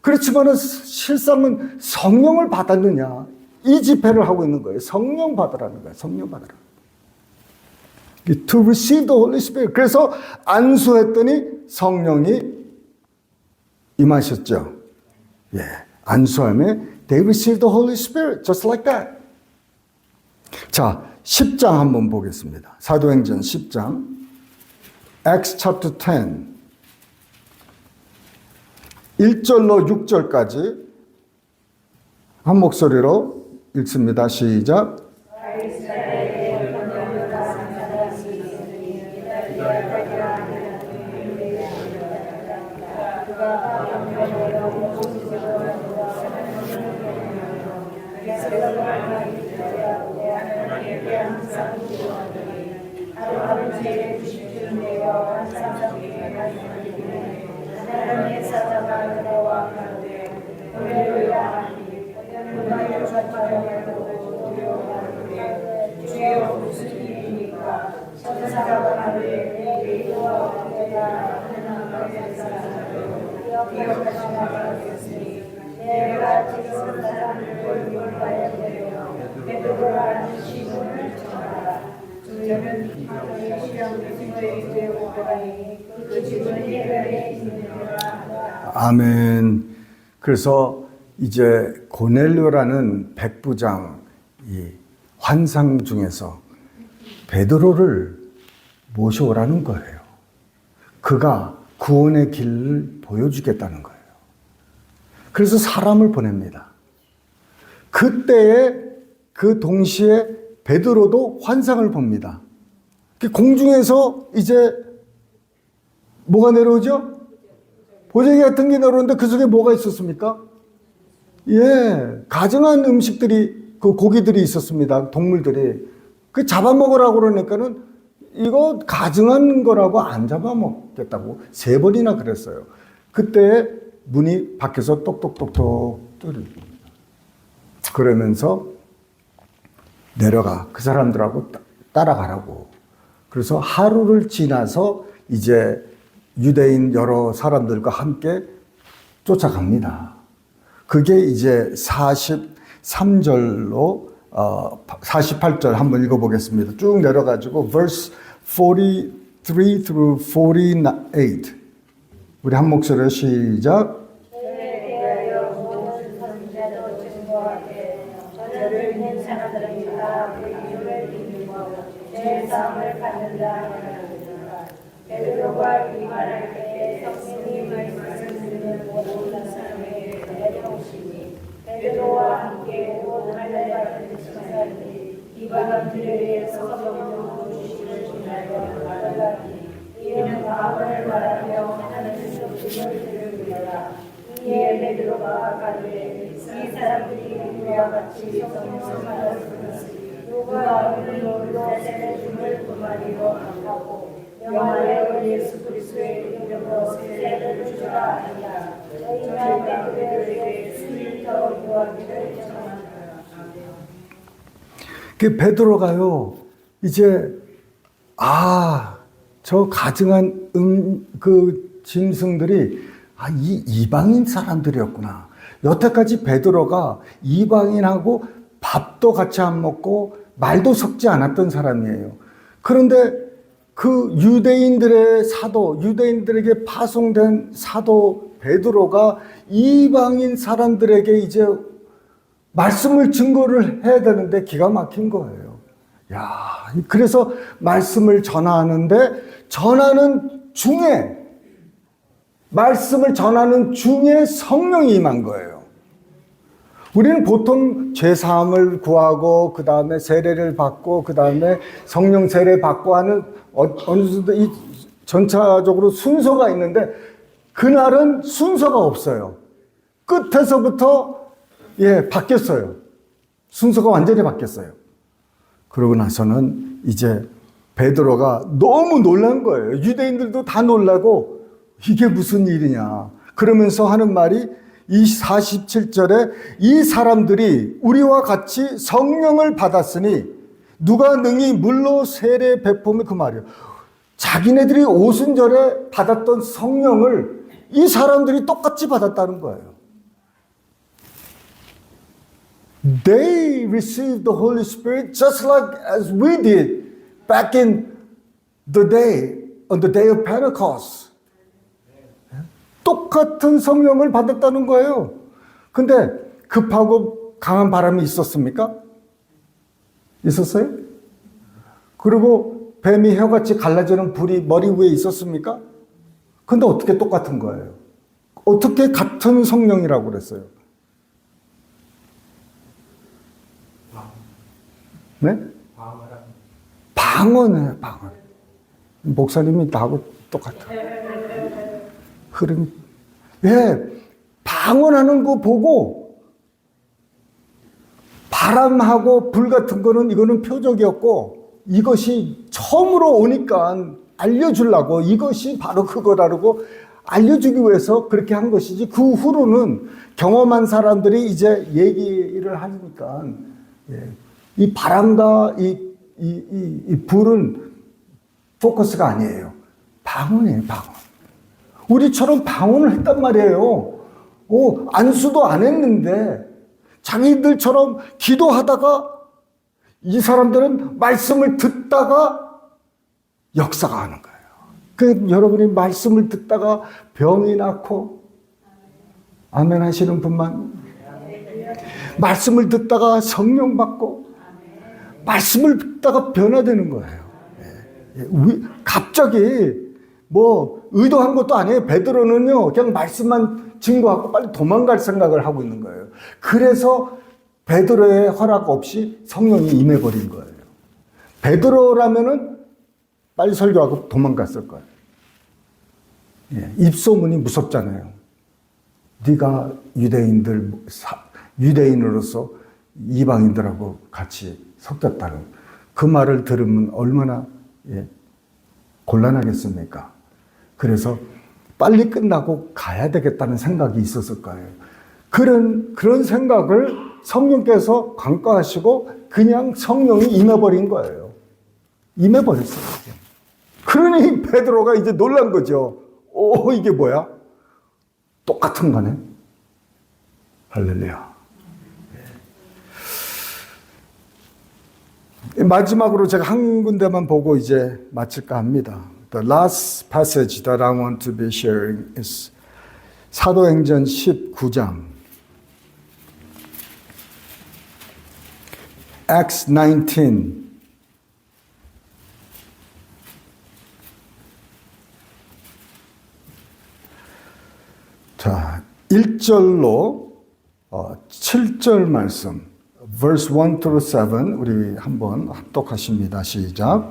그렇지만은 실상은 성령을 받았느냐. 이 집회를 하고 있는 거예요. 성령 받으라는 거예요. 성령 받으라. To receive the Holy Spirit. 그래서 안수했더니 성령이 임하셨죠. 예. 안수함에 they received the Holy Spirit. Just like that. 자, 10장 한번 보겠습니다. 사도행전 10장. Acts chapter 10. 1절로 6절까지 한 목소리로 읽습니다. 시작. 아멘. 그래서 이제 고넬료라는 백부장 이 환상 중에서 베드로를 모셔오라는 거예요. 그가 구원의 길을 보여주겠다는 거예요. 그래서 사람을 보냅니다. 그때에 그 동시에 베드로도 환상을 봅니다. 공중에서 이제 뭐가 내려오죠? 보자기 같은 게 내려오는데 그 속에 뭐가 있었습니까? 예, 가증한 음식들이, 그 고기들이 있었습니다. 동물들이. 그 잡아먹으라고 그러니까는 이거 가증한 거라고 안 잡아먹겠다고 3번이나 그랬어요. 그때 문이 밖에서 똑똑똑똑 뚫립니다. 그러면서 내려가. 그 사람들하고 따라가라고. 그래서 하루를 지나서 이제 유대인 여러 사람들과 함께 쫓아갑니다. 그게 이제 43절로 48절 한번 읽어보겠습니다. 쭉 내려가지고 verse 43 through 48 우리 한 목소리로 시작. 죄사함을 받는다 하였느니라. 베드로가 이 말할 때에 성령이 말씀하시는 모든 사람에게 달려오시니 베드로와 함께 온 할례받은 천사들이 이방인들에 대해서 성령으로 주심을 전하여 말하니 이는 마음을 말하며 하나님 속임을 들으리라. 이에 베드로가 가되 이 사람들이 우리와 같이 성령을 받았으니 누가 오늘 놀러 세례줌을 금하리로 하고 영화의 예수 그리스도의 이름으로 세례를 주라 하니라. 저희가 베드로에게 술을 더 구하기를 청하노라. 그 베드로가요, 이제, 저 가증한 그 짐승들이, 이 이방인 사람들이었구나. 여태까지 베드로가 이방인하고 밥도 같이 안 먹고 말도 섞지 않았던 사람이에요. 그런데 그 유대인들의 사도, 유대인들에게 파송된 사도 베드로가 이방인 사람들에게 이제 말씀을 증거를 해야 되는데 기가 막힌 거예요. 그래서 말씀을 말씀을 전하는 중에 성령이 임한 거예요. 우리는 보통 죄사함을 구하고 그 다음에 세례를 받고 그 다음에 성령 세례 받고 하는 어느 정도 이 전차적으로 순서가 있는데 그날은 순서가 없어요. 끝에서부터 바뀌었어요. 순서가 완전히 바뀌었어요. 그러고 나서는 이제 베드로가 너무 놀란 거예요. 유대인들도 다 놀라고 이게 무슨 일이냐. 그러면서 하는 말이 이 47절에 이 사람들이 우리와 같이 성령을 받았으니 누가 능히 물로 세례 베품을, 그 말이에요. 자기네들이 오순절에 받았던 성령을 이 사람들이 똑같이 받았다는 거예요. They received the Holy Spirit just like as we did back in the day, on the day of Pentecost. 똑같은 성령을 받았다는 거예요. 근데 급하고 강한 바람이 있었습니까? 있었어요? 그리고 뱀이 혀같이 갈라지는 불이 머리 위에 있었습니까? 근데 어떻게 똑같은 거예요? 어떻게 같은 성령이라고 그랬어요? 네? 방언이에요, 방언. 목사님이 나하고 똑같아. 흐름이. 방언하는 거 보고 바람하고 불 같은 거는 이거는 표적이었고 이것이 처음으로 오니까 알려주려고 이것이 바로 그거라고 알려주기 위해서 그렇게 한 것이지 그 후로는 경험한 사람들이 이제 얘기를 하니까 이 바람과 이 불은 포커스가 아니에요. 방언이에요, 방언. 우리처럼 방언을 했단 말이에요. 안수도 안 했는데 자기들처럼 기도하다가 이 사람들은 말씀을 듣다가 역사가 하는 거예요. 그 여러분이 말씀을 듣다가 병이 낫고 아멘 하시는 분만, 말씀을 듣다가 성령 받고 말씀을 듣다가 변화되는 거예요. 갑자기 뭐 의도한 것도 아니에요. 베드로는요 그냥 말씀만 증거하고 빨리 도망갈 생각을 하고 있는 거예요. 그래서 베드로의 허락 없이 성령이 임해버린 거예요. 베드로라면은 빨리 설교하고 도망갔을 거예요. 입소문이 무섭잖아요. 네가 유대인으로서 이방인들하고 같이 섞였다는 그 말을 들으면 얼마나 곤란하겠습니까? 그래서 빨리 끝나고 가야 되겠다는 생각이 있었을 거예요. 그런 생각을 성령께서 간과하시고 그냥 성령이 임해버린 거예요. 임해버렸어요. 그러니 베드로가 이제 놀란 거죠. 이게 뭐야? 똑같은 거네. 할렐루야. 마지막으로 제가 한 군데만 보고 이제 마칠까 합니다. The last passage that I want to be sharing is 사도행전 19장. Acts 19. 자, 1절로 7절 말씀, verse 1 through 7 우리 한번 합독하십니다. 시작.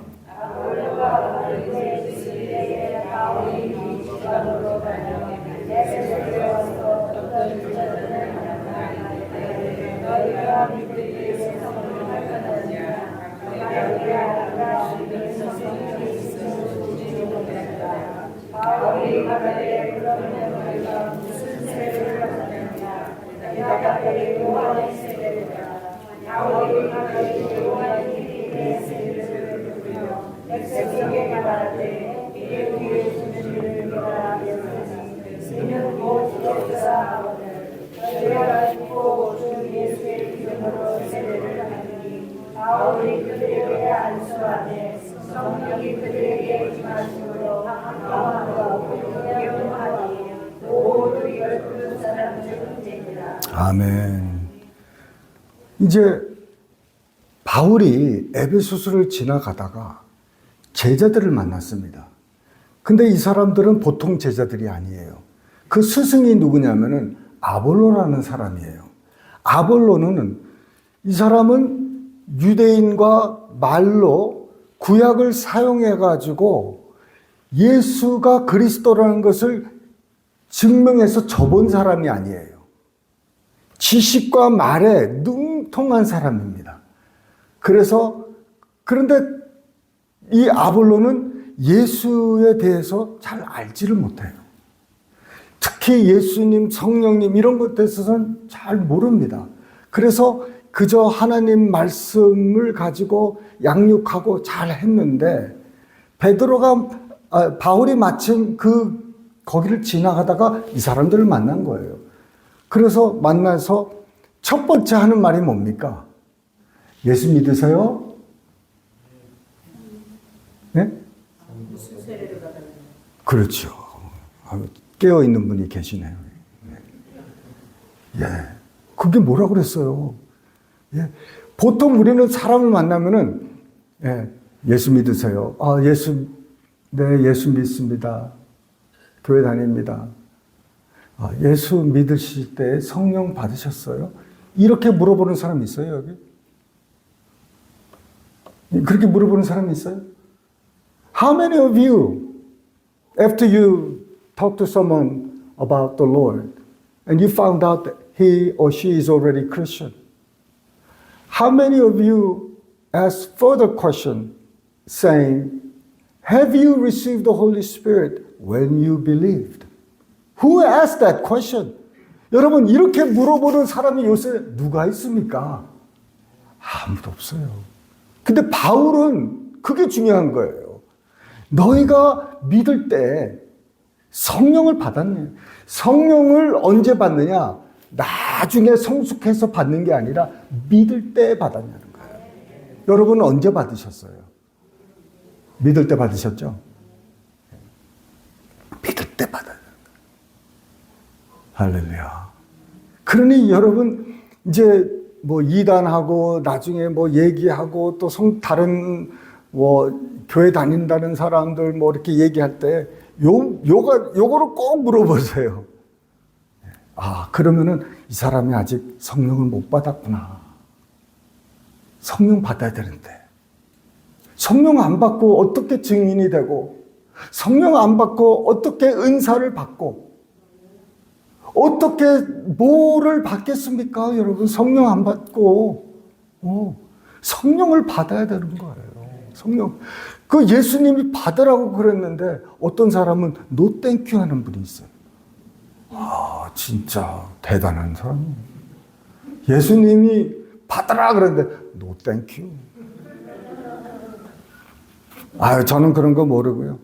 바울이 그들에게 안수하되 성령이 그들에게 임하심으로 강함과 공경하니 모두 12사람 중이니라. 아멘. 이제 바울이 에베소스를 지나가다가 제자들을 만났습니다. 근데 이 사람들은 보통 제자들이 아니에요. 그 스승이 누구냐면은 아볼로라는 사람이에요. 아볼로는 이 사람은 유대인과 말로 구약을 사용해 가지고 예수가 그리스도라는 것을 증명해서 접은 사람이 아니에요. 지식과 말에 능통한 사람입니다. 그런데 이 아볼로는 예수에 대해서 잘 알지를 못해요. 특히 예수님, 성령님 이런 것에 있어서는 잘 모릅니다. 그래서 그저 하나님 말씀을 가지고 양육하고 잘 했는데 바울이 마침 거기를 지나가다가 이 사람들을 만난 거예요. 그래서 만나서 첫 번째 하는 말이 뭡니까? 예수 믿으세요? 네? 그렇죠. 깨어있는 분이 계시네요. 예. 그게 뭐라 그랬어요? 예. 보통 우리는 사람을 만나면은, 예수 믿으세요? 네, 예수 믿습니다. 교회 다닙니다. 예수 믿으실 때 성령 받으셨어요? 이렇게 물어보는 사람이 있어요, 여기? 그렇게 물어보는 사람이 있어요? How many of you, after you talk to someone about the Lord, and you found out that he or she is already Christian, how many of you ask further question saying, have you received the Holy Spirit when you believed? Who asked that question? 여러분, 이렇게 물어보는 사람이 요새 누가 있습니까? 아무도 없어요. 근데 바울은 그게 중요한 거예요. 너희가 믿을 때 성령을 받았네. 성령을 언제 받느냐? 나중에 성숙해서 받는 게 아니라 믿을 때 받았냐는 거예요. 여러분은 언제 받으셨어요? 믿을 때 받으셨죠? 믿을 때 받아야 된다. 할렐루야. 그러니 여러분 이제 이단하고 나중에 얘기하고 또 다른 교회 다닌다는 사람들 이렇게 얘기할 때 요거를 꼭 물어보세요. 그러면은 이 사람이 아직 성령을 못 받았구나. 성령 받아야 되는데. 성령 안 받고 어떻게 증인이 되고, 성령 안 받고 어떻게 은사를 받고, 어떻게 뭐를 받겠습니까? 여러분, 성령 안 받고, 성령을 받아야 되는 거예요. 성령. 그 예수님이 받으라고 그랬는데, 어떤 사람은 노 땡큐 하는 분이 있어요. 진짜 대단한 사람이에요. 예수님이 받으라 그랬는데, 노 땡큐. 저는 그런 거 모르고요.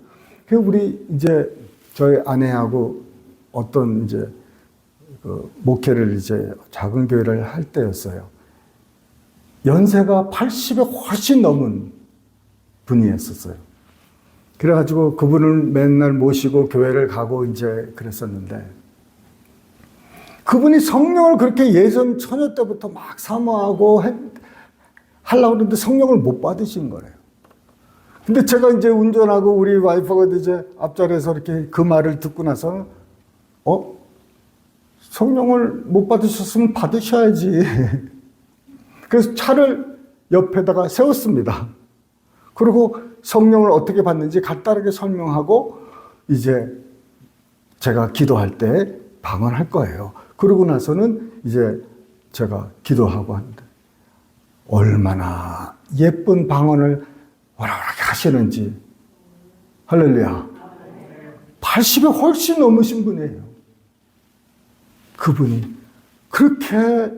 우리 이제 저희 아내하고 어떤 목회를 작은 교회를 할 때였어요. 연세가 80에 훨씬 넘은 분이었어요. 그래가지고 그분을 맨날 모시고 교회를 가고 그랬었는데, 그분이 성령을 그렇게 예전 처녀 때부터 막 사모하고 하려고 그러는데 성령을 못 받으신 거래요. 근데 제가 운전하고 우리 와이프가 앞자리에서 이렇게 그 말을 듣고 나서, 성령을 못 받으셨으면 받으셔야지. 그래서 차를 옆에다가 세웠습니다. 그리고 성령을 어떻게 받는지 간단하게 설명하고 이제 제가 기도할 때 방언할 거예요. 그러고 나서는 이제 제가 기도하고 하는데 얼마나 예쁜 방언을 오락오락 하시는지. 할렐루야. 80에 훨씬 넘으신 분이에요. 그분이 그렇게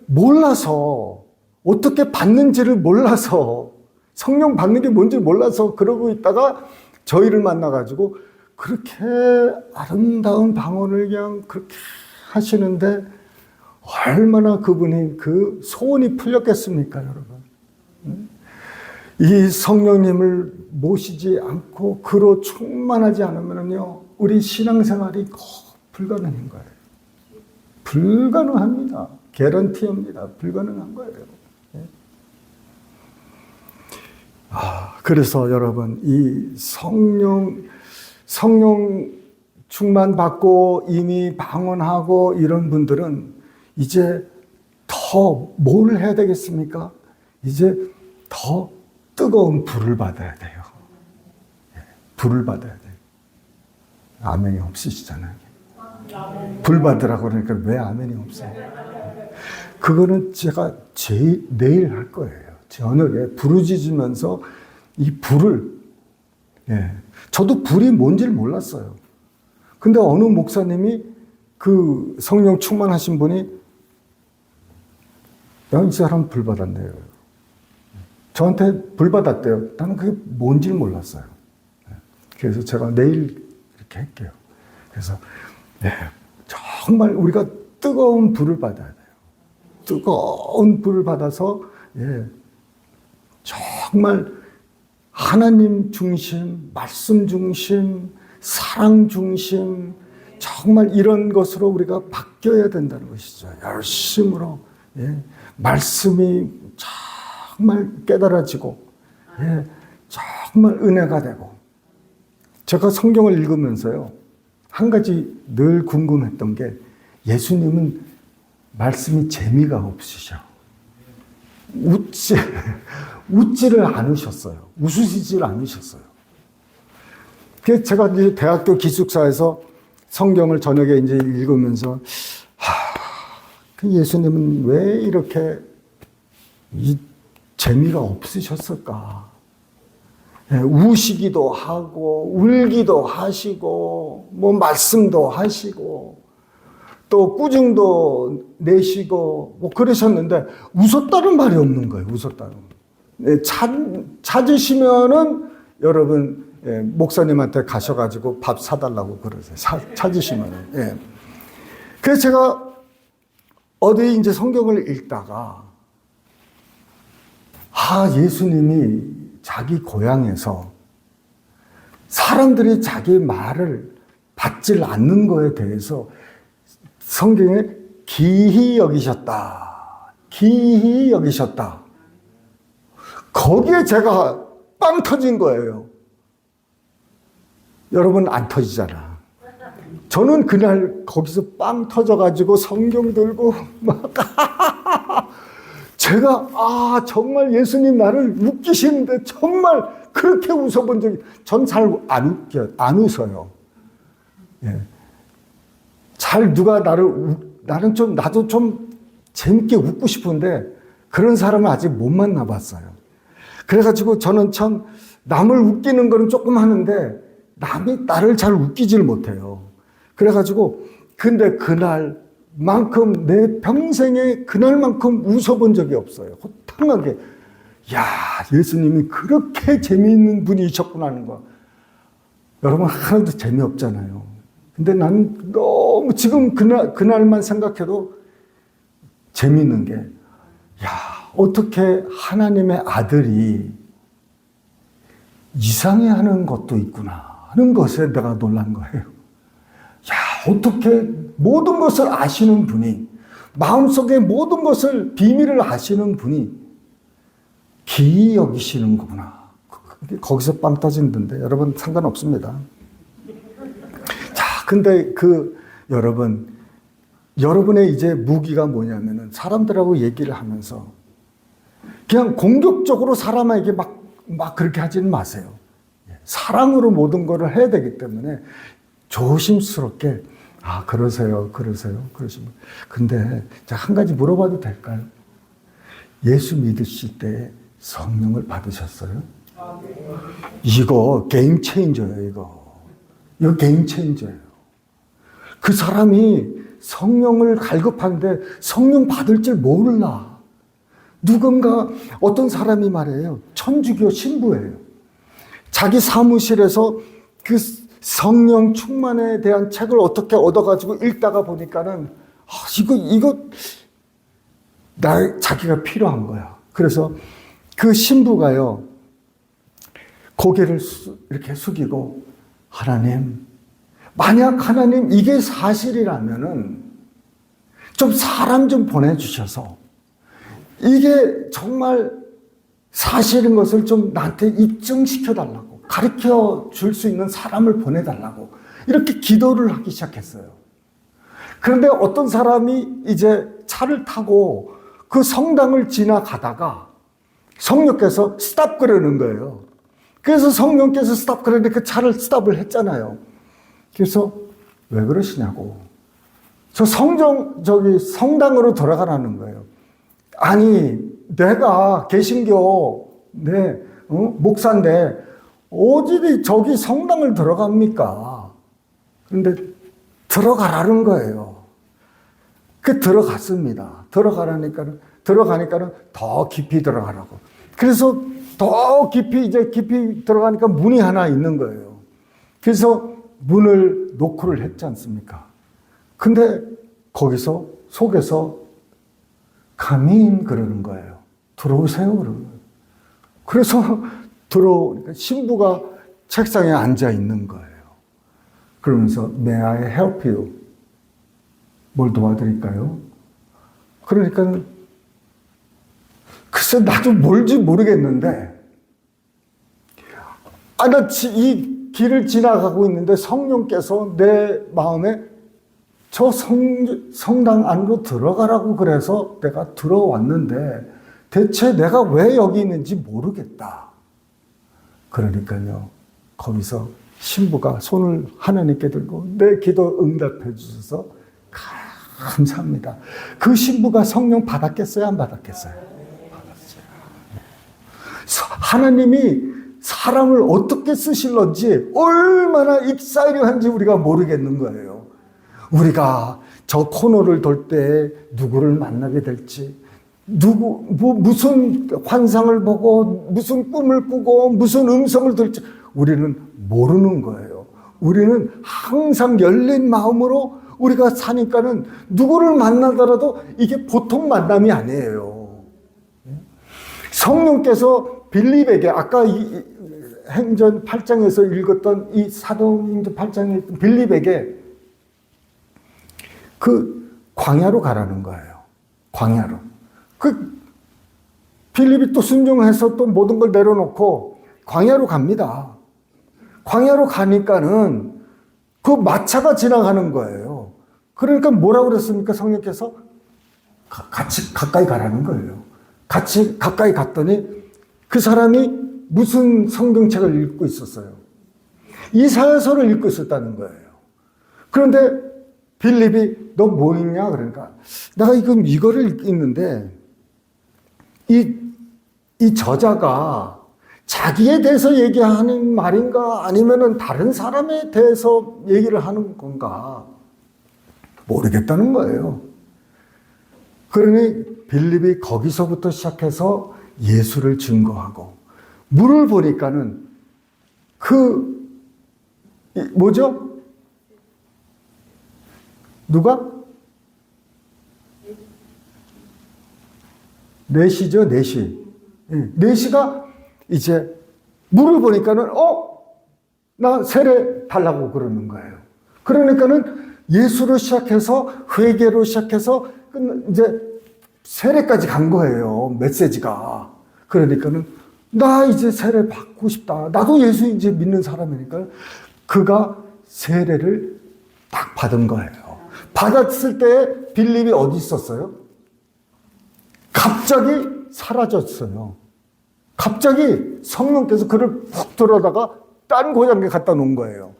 몰라서 어떻게 받는지를 몰라서 성령 받는 게 뭔지 몰라서 그러고 있다가 저희를 만나가지고 그렇게 아름다운 방언을 그냥 그렇게 하시는데 얼마나 그분이 그 소원이 풀렸겠습니까, 여러분? 이 성령님을 모시지 않고 그로 충만하지 않으면요, 우리 신앙생활이 불가능한 거예요. 불가능합니다. 개런티입니다. 불가능한 거예요. 그래서 여러분, 이 성령 충만 받고 이미 방언하고 이런 분들은 이제 더 뭘 해야 되겠습니까? 이제 더 뜨거운 불을 받아야 돼요. 불을 받아야 돼요. 아멘이 없으시잖아요. 불 받으라고 그러니까 왜 아멘이 없어요? 그거는 제가 내일 할 거예요. 저녁에 부르짖으면서 이 불을, 저도 불이 뭔지를 몰랐어요. 근데 어느 목사님이 그 성령 충만하신 분이 야, 이 사람 불 받았네요. 저한테 불 받았대요. 나는 그게 뭔지를 몰랐어요. 그래서 제가 내일 이렇게 할게요. 그래서 정말 우리가 뜨거운 불을 받아야 돼요. 뜨거운 불을 받아서 정말 하나님 중심, 말씀 중심, 사랑 중심, 정말 이런 것으로 우리가 바뀌어야 된다는 것이죠. 열심으로 말씀이 정말 깨달아지고 정말 은혜가 되고. 제가 성경을 읽으면서요, 한 가지 늘 궁금했던 게 예수님은 말씀이 재미가 없으셔. 웃지를 않으셨어요. 웃으시질 않으셨어요. 그래서 제가 이제 대학교 기숙사에서 성경을 저녁에 이제 읽으면서 그 예수님은 왜 이렇게 재미가 없으셨을까? 우시기도 하고 울기도 하시고 뭐 말씀도 하시고 또 꾸중도 내시고 뭐 그러셨는데 웃었다는 말이 없는 거예요. 웃었다는. 찾으시면은 여러분 목사님한테 가셔가지고 밥 사달라고 그러세요. 찾으시면은. 그래서 제가 어디 이제 성경을 읽다가 예수님이 자기 고향에서 사람들이 자기 말을 받질 않는 거에 대해서 성경에 기히 여기셨다. 기히 여기셨다. 거기에 제가 빵 터진 거예요. 여러분 안 터지잖아. 저는 그날 거기서 빵 터져가지고 성경 들고 막 제가 정말 예수님 나를 웃기시는데 정말 그렇게 웃어본 적이 전 잘 안 웃어요. 잘 누가 나도 좀 재밌게 웃고 싶은데 그런 사람은 아직 못 만나봤어요. 그래가지고 저는 참 남을 웃기는 거는 조금 하는데 남이 나를 잘 웃기질 못해요. 그래가지고 근데 그날만큼 내 평생에 그날만큼 웃어본 적이 없어요. 호탕하게 예수님이 그렇게 재미있는 분이셨구나 하는 거. 여러분 하나도 재미없잖아요. 근데 난 너무 지금 그날만 생각해도 재미있는 게 어떻게 하나님의 아들이 이상해하는 것도 있구나 하는 것에 내가 놀란 거예요. 어떻게 모든 것을 아시는 분이, 마음속에 모든 것을 비밀을 아시는 분이 기이 여기시는 거구나. 거기서 빵 터지는데 여러분 상관없습니다. 자, 근데 여러분 여러분의 이제 무기가 뭐냐면은 사람들하고 얘기를 하면서 그냥 공격적으로 사람에게 막 그렇게 하지는 마세요. 사랑으로 모든 것을 해야 되기 때문에 조심스럽게 그러세요. 그러시면. 근데 제가 한 가지 물어봐도 될까요? 예수 믿으실 때 성령을 받으셨어요? 이거 게임 체인저예요, 이거. 이거 게임 체인저예요. 그 사람이 성령을 갈급하는데 성령 받을 줄 몰라. 누군가 어떤 사람이 말해요. 천주교 신부예요. 자기 사무실에서 그 성령 충만에 대한 책을 어떻게 얻어가지고 읽다가 보니까는 이거 자기가 필요한 거야. 그래서 그 신부가요 고개를 이렇게 숙이고 하나님, 만약 하나님 이게 사실이라면은 좀 사람 좀 보내주셔서 이게 정말 사실인 것을 좀 나한테 입증시켜달라고, 가르쳐 줄 수 있는 사람을 보내달라고 이렇게 기도를 하기 시작했어요. 그런데 어떤 사람이 이제 차를 타고 그 성당을 지나가다가 성령께서 스탑 그러는 거예요. 그래서 성령께서 스탑 그러는데 그 차를 스탑을 했잖아요. 그래서 왜 그러시냐고. 성당으로 돌아가라는 거예요. 아니, 내가 개신교, 목사인데, 어디 저기 성당을 들어갑니까? 그런데 들어가라는 거예요. 들어갔습니다. 들어가니까는 더 깊이 들어가라고. 그래서 더 깊이 들어가니까 문이 하나 있는 거예요. 그래서 문을 노크를 했지 않습니까? 근데 거기서 속에서 가민 그러는 거예요. 들어오세요 그러는 거예요. 그래서 들어오니까 신부가 책상에 앉아 있는 거예요. 그러면서 May I help you? 뭘 도와드릴까요? 그러니까 글쎄 나도 뭘지 모르겠는데 나 이 길을 지나가고 있는데 성령께서 내 마음에 저 성당 안으로 들어가라고 그래서 내가 들어왔는데 대체 내가 왜 여기 있는지 모르겠다. 그러니까요, 거기서 신부가 손을 하나님께 들고 내 기도 응답해 주셔서 감사합니다. 그 신부가 성령 받았겠어요? 안 받았겠어요? 받았어요. 하나님이 사람을 어떻게 쓰실런지 얼마나 익사이링한지 우리가 모르겠는 거예요. 우리가 저 코너를 돌 때 누구를 만나게 될지, 무슨 환상을 보고 무슨 꿈을 꾸고 무슨 음성을 들을지 우리는 모르는 거예요. 우리는 항상 열린 마음으로 우리가 사니까는 누구를 만나더라도 이게 보통 만남이 아니에요. 성령께서 빌립에게 아까 행전 8장에서 읽었던 이 사도행전 8장에 있던 빌립에게 그 광야로 가라는 거예요. 광야로. 빌립이 또 순종해서 또 모든 걸 내려놓고 광야로 갑니다. 광야로 가니까는 그 마차가 지나가는 거예요. 그러니까 뭐라고 그랬습니까? 성령께서 같이 가까이 가라는 거예요. 같이 가까이 갔더니 그 사람이 무슨 성경책을 읽고 있었어요. 이사야서를 읽고 있었다는 거예요. 그런데 빌립이 너 뭐 읽냐? 그러니까 내가 이거를 읽는데 이 저자가 자기에 대해서 얘기하는 말인가 아니면은 다른 사람에 대해서 얘기를 하는 건가 모르겠다는 거예요. 그러니 빌립이 거기서부터 시작해서 예수를 증거하고 물을 보니까는 뭐죠? 누가? 내시죠, 내시. 내시가 이제 물을 보니까는 나 세례 달라고 그러는 거예요. 그러니까는 예수로 시작해서 회개로 시작해서 이제 세례까지 간 거예요. 메시지가. 그러니까는 나 이제 세례 받고 싶다. 나도 예수 이제 믿는 사람이니까 그가 세례를 딱 받은 거예요. 받았을 때 빌립이 어디 있었어요? 갑자기 사라졌어요. 갑자기 성령께서 그를 푹 들어다가 딴 고장에 갖다 놓은 거예요.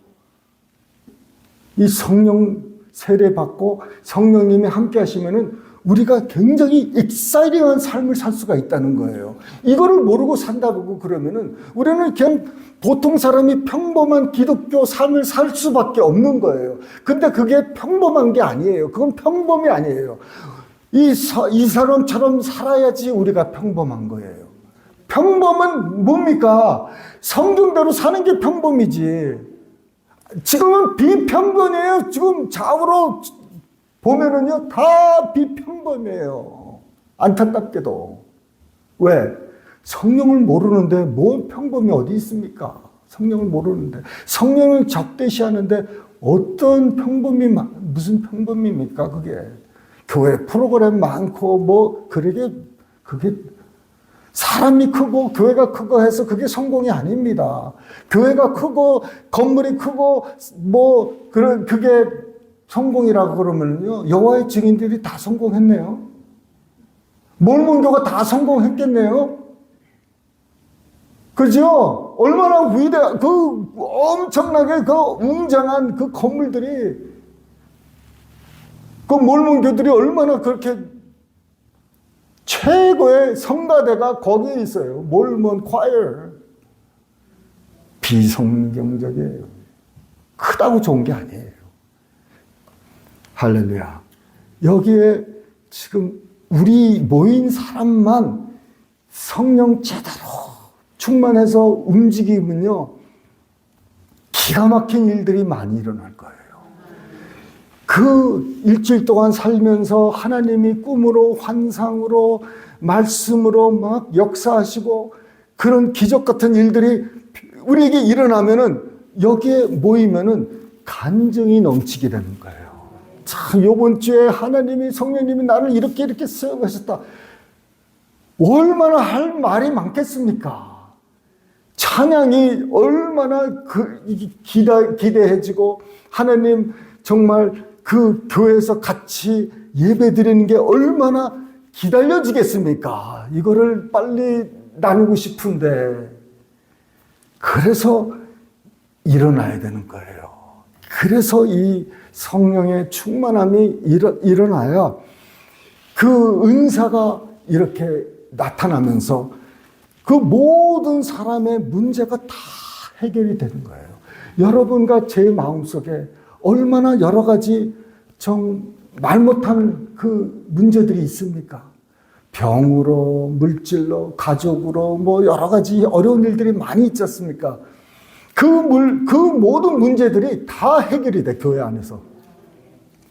이 성령 세례 받고 성령님이 함께 하시면은 우리가 굉장히 익사이링한 삶을 살 수가 있다는 거예요. 이거를 모르고 산다고 그러면은 우리는 그냥 보통 사람이 평범한 기독교 삶을 살 수밖에 없는 거예요. 근데 그게 평범한 게 아니에요. 그건 평범이 아니에요. 이 사람처럼 살아야지 우리가 평범한 거예요. 평범은 뭡니까? 성경대로 사는 게 평범이지. 지금은 비평범이에요. 지금 좌우로 보면은요, 다 비평범이에요. 안타깝게도. 왜? 성령을 모르는데 뭐 평범이 어디 있습니까? 성령을 모르는데. 성령을 적대시하는데 어떤 평범이, 무슨 평범입니까? 그게. 교회 프로그램 많고, 뭐, 그게 사람이 크고 교회가 크고 해서 그게 성공이 아닙니다. 교회가 크고 건물이 크고 뭐 그게 성공이라고 그러면요, 여호와의 증인들이 다 성공했네요. 몰몬교가 다 성공했겠네요. 그죠? 얼마나 그 엄청나게 그 웅장한 그 건물들이, 그 몰몬교들이 얼마나 그렇게 최고의 성가대가 거기에 있어요. 몰몬 콰이어. 비성경적이에요. 크다고 좋은 게 아니에요. 할렐루야. 여기에 지금 우리 모인 사람만 성령 제대로 충만해서 움직이면요, 기가 막힌 일들이 많이 일어날 거예요. 그 일주일 동안 살면서 하나님이 꿈으로, 환상으로, 말씀으로 막 역사하시고 그런 기적 같은 일들이 우리에게 일어나면은, 여기에 모이면은 간증이 넘치게 되는 거예요. 참, 요번 주에 하나님이, 성령님이 나를 이렇게 세워가셨다. 얼마나 할 말이 많겠습니까? 찬양이 얼마나 기대해지고, 하나님 정말 그 교회에서 같이 예배 드리는 게 얼마나 기다려지겠습니까? 이거를 빨리 나누고 싶은데, 그래서 일어나야 되는 거예요. 그래서 이 성령의 충만함이 일어나야 그 은사가 이렇게 나타나면서 그 모든 사람의 문제가 다 해결이 되는 거예요. 여러분과 제 마음속에 얼마나 여러 가지 말 못한 그 문제들이 있습니까? 병으로, 물질로, 가족으로, 뭐 여러 가지 어려운 일들이 많이 있지 않습니까? 그 모든 문제들이 다 해결이 돼, 교회 안에서.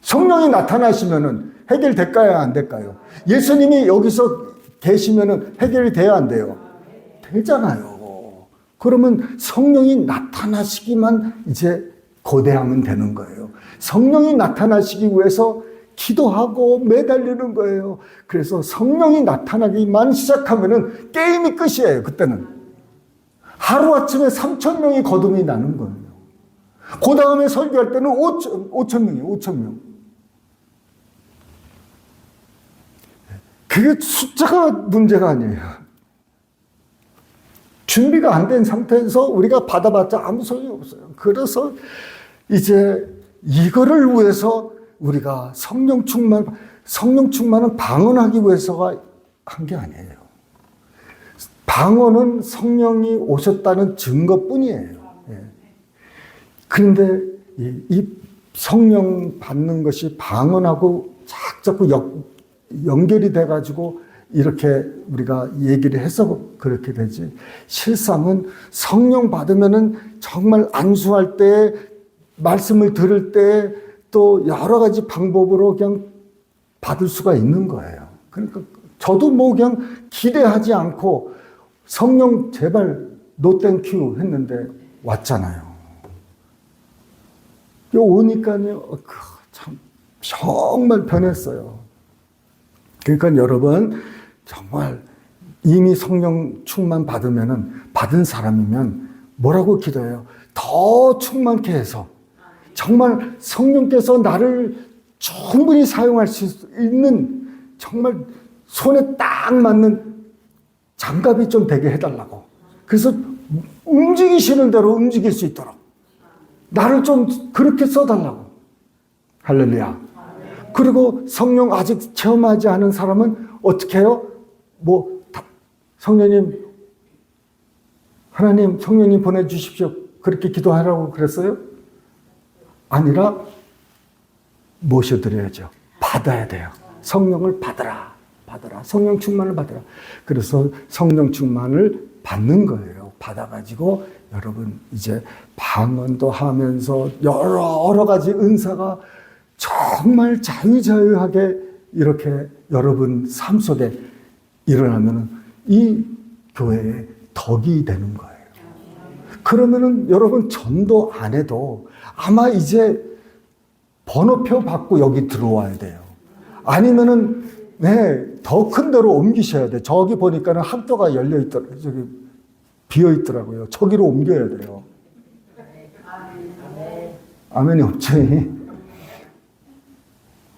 성령이 나타나시면은 해결될까요, 안 될까요? 예수님이 여기서 계시면은 해결이 돼야 안 돼요? 되잖아요. 그러면 성령이 나타나시기만 이제 고대하면 되는 거예요. 성령이 나타나시기 위해서 기도하고 매달리는 거예요. 그래서 성령이 나타나기만 시작하면은 게임이 끝이에요, 그때는. 하루아침에 3,000명이 거듭이 나는 거예요. 그 다음에 설교할 때는 5,000명이에요, 5,000명. 그게 숫자가 문제가 아니에요. 준비가 안 된 상태에서 우리가 받아봤자 아무 소용이 없어요. 그래서 이제 이거를 위해서 우리가 성령 충만은 방언하기 위해서가 한 게 아니에요. 방언은 성령이 오셨다는 증거뿐이에요. 그런데 이 성령 받는 것이 방언하고 자꾸 연결이 돼가지고 이렇게 우리가 얘기를 해서 그렇게 되지. 실상은 성령 받으면은 정말 안수할 때, 말씀을 들을 때 또 여러 가지 방법으로 그냥 받을 수가 있는 거예요. 그러니까 저도 뭐 그냥 기대하지 않고 성령 제발 노 땡큐 했는데 왔잖아요. 오니까요, 참 정말 변했어요. 그러니까 여러분, 정말 이미 성령 충만 받은 사람이면 뭐라고 기도해요? 더 충만케 해서, 정말 성령께서 나를 충분히 사용할 수 있는 정말 손에 딱 맞는 장갑이 좀 되게 해달라고. 그래서 움직이시는 대로 움직일 수 있도록 나를 좀 그렇게 써달라고. 할렐루야. 그리고 성령 아직 체험하지 않은 사람은 어떻게 해요? 성령님, 하나님 성령님 보내주십시오. 그렇게 기도하라고 그랬어요? 아니라 모셔드려야죠. 받아야 돼요. 성령을 받아라. 성령 충만을 받아라. 그래서 성령 충만을 받는 거예요. 받아가지고 여러분 이제 방언도 하면서 여러 가지 은사가 정말 자유자유하게 이렇게 여러분 삶 속에 일어나면 이 교회의 덕이 되는 거예요. 그러면은 여러분 전도 안 해도 아마 이제 번호표 받고 여기 들어와야 돼요. 아니면은 더 큰 데로 옮기셔야 돼. 저기 보니까는 학교가 열려 있더라고요. 저기 비어 있더라고요. 저기로 옮겨야 돼요. 아멘이 없죠.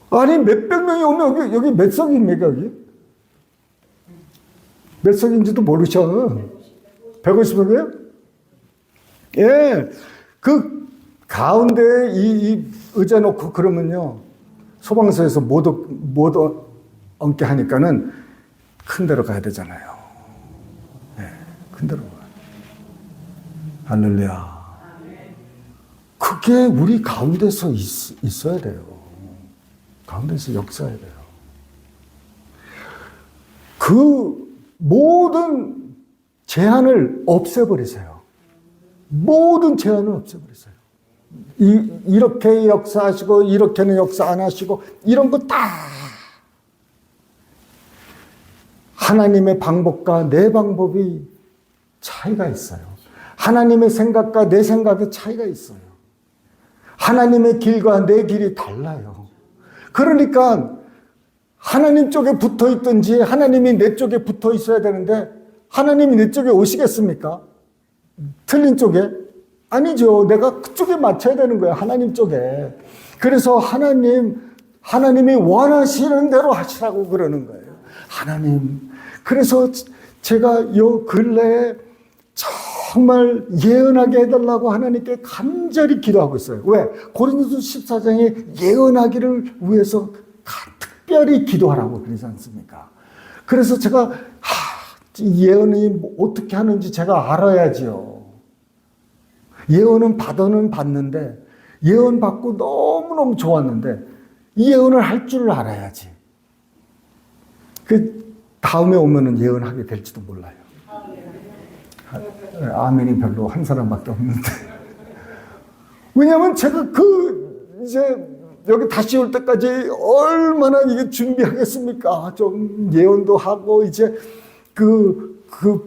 아니 몇백 명이 오면 여기 몇 석입니까 여기? 몇 석인지도 모르셔. 150석이에요? 예. 그 가운데에 이 의자 놓고 그러면요. 소방서에서 못 얹게 하니까는 큰 데로 가야 되잖아요. 네, 큰 데로 가요. 할렐루야. 그게 우리 가운데서 있어야 돼요. 가운데서 역사해야 돼요. 그 모든 제한을 없애버리세요. 모든 제한을 없애버리세요. 이렇게 역사하시고 이렇게는 역사 안 하시고 이런 거 다 하나님의 방법과 내 방법이 차이가 있어요. 하나님의 생각과 내 생각의 차이가 있어요. 하나님의 길과 내 길이 달라요. 그러니까 하나님 쪽에 붙어 있든지 하나님이 내 쪽에 붙어 있어야 되는데 하나님이 내 쪽에 오시겠습니까? 틀린 쪽에? 아니죠. 내가 그쪽에 맞춰야 되는 거예요. 하나님 쪽에. 그래서 하나님이 원하시는 대로 하시라고 그러는 거예요. 하나님. 그래서 제가 요 근래에 정말 예언하게 해달라고 하나님께 간절히 기도하고 있어요. 왜? 고린도서 14장에 예언하기를 위해서 특별히 기도하라고 그러지 않습니까? 그래서 제가 예언이 어떻게 하는지 제가 알아야지요. 예언은 받는데 예언 받고 너무너무 좋았는데 이 예언을 할 줄을 알아야지. 그 다음에 오면은 예언하게 될지도 몰라요. 아멘이 별로 한 사람밖에 없는데. 왜냐하면 제가 이제 여기 다시 올 때까지 얼마나 이게 준비하겠습니까? 좀 예언도 하고 이제 그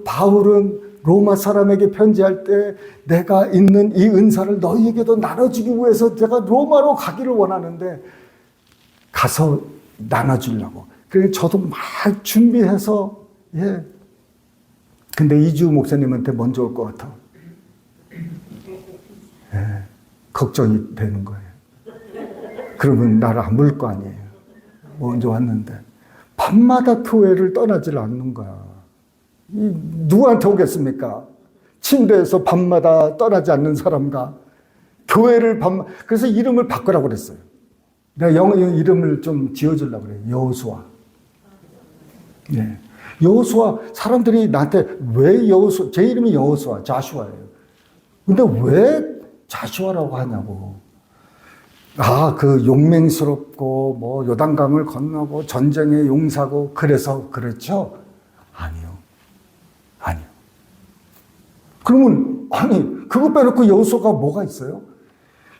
바울은 로마 사람에게 편지할 때 내가 있는 이 은사를 너희에게도 나눠주기 위해서 제가 로마로 가기를 원하는데 가서 나눠주려고. 그래서 저도 막 준비해서 근데 이주 목사님한테 먼저 올 것 같아. 걱정이 되는 거예요. 그러면 나를 안 부를 거 아니에요. 먼저 왔는데 밤마다 교회를 떠나질 않는 거야. 누구한테 오겠습니까? 침대에서 밤마다 떠나지 않는 사람과 교회를 그래서 이름을 바꾸라고 그랬어요. 내가 영어 이름을 좀 지어주려고 그래요. 여호수아. 네. 여호수아, 사람들이 나한테 왜 여호수아, 제 이름이 여호수아, 자슈아예요. 근데 왜 자슈아라고 하냐고. 그 용맹스럽고, 요단강을 건너고, 전쟁의 용사고, 그래서 그렇죠? 아니요. 그러면, 그거 빼놓고 여호수아가 뭐가 있어요?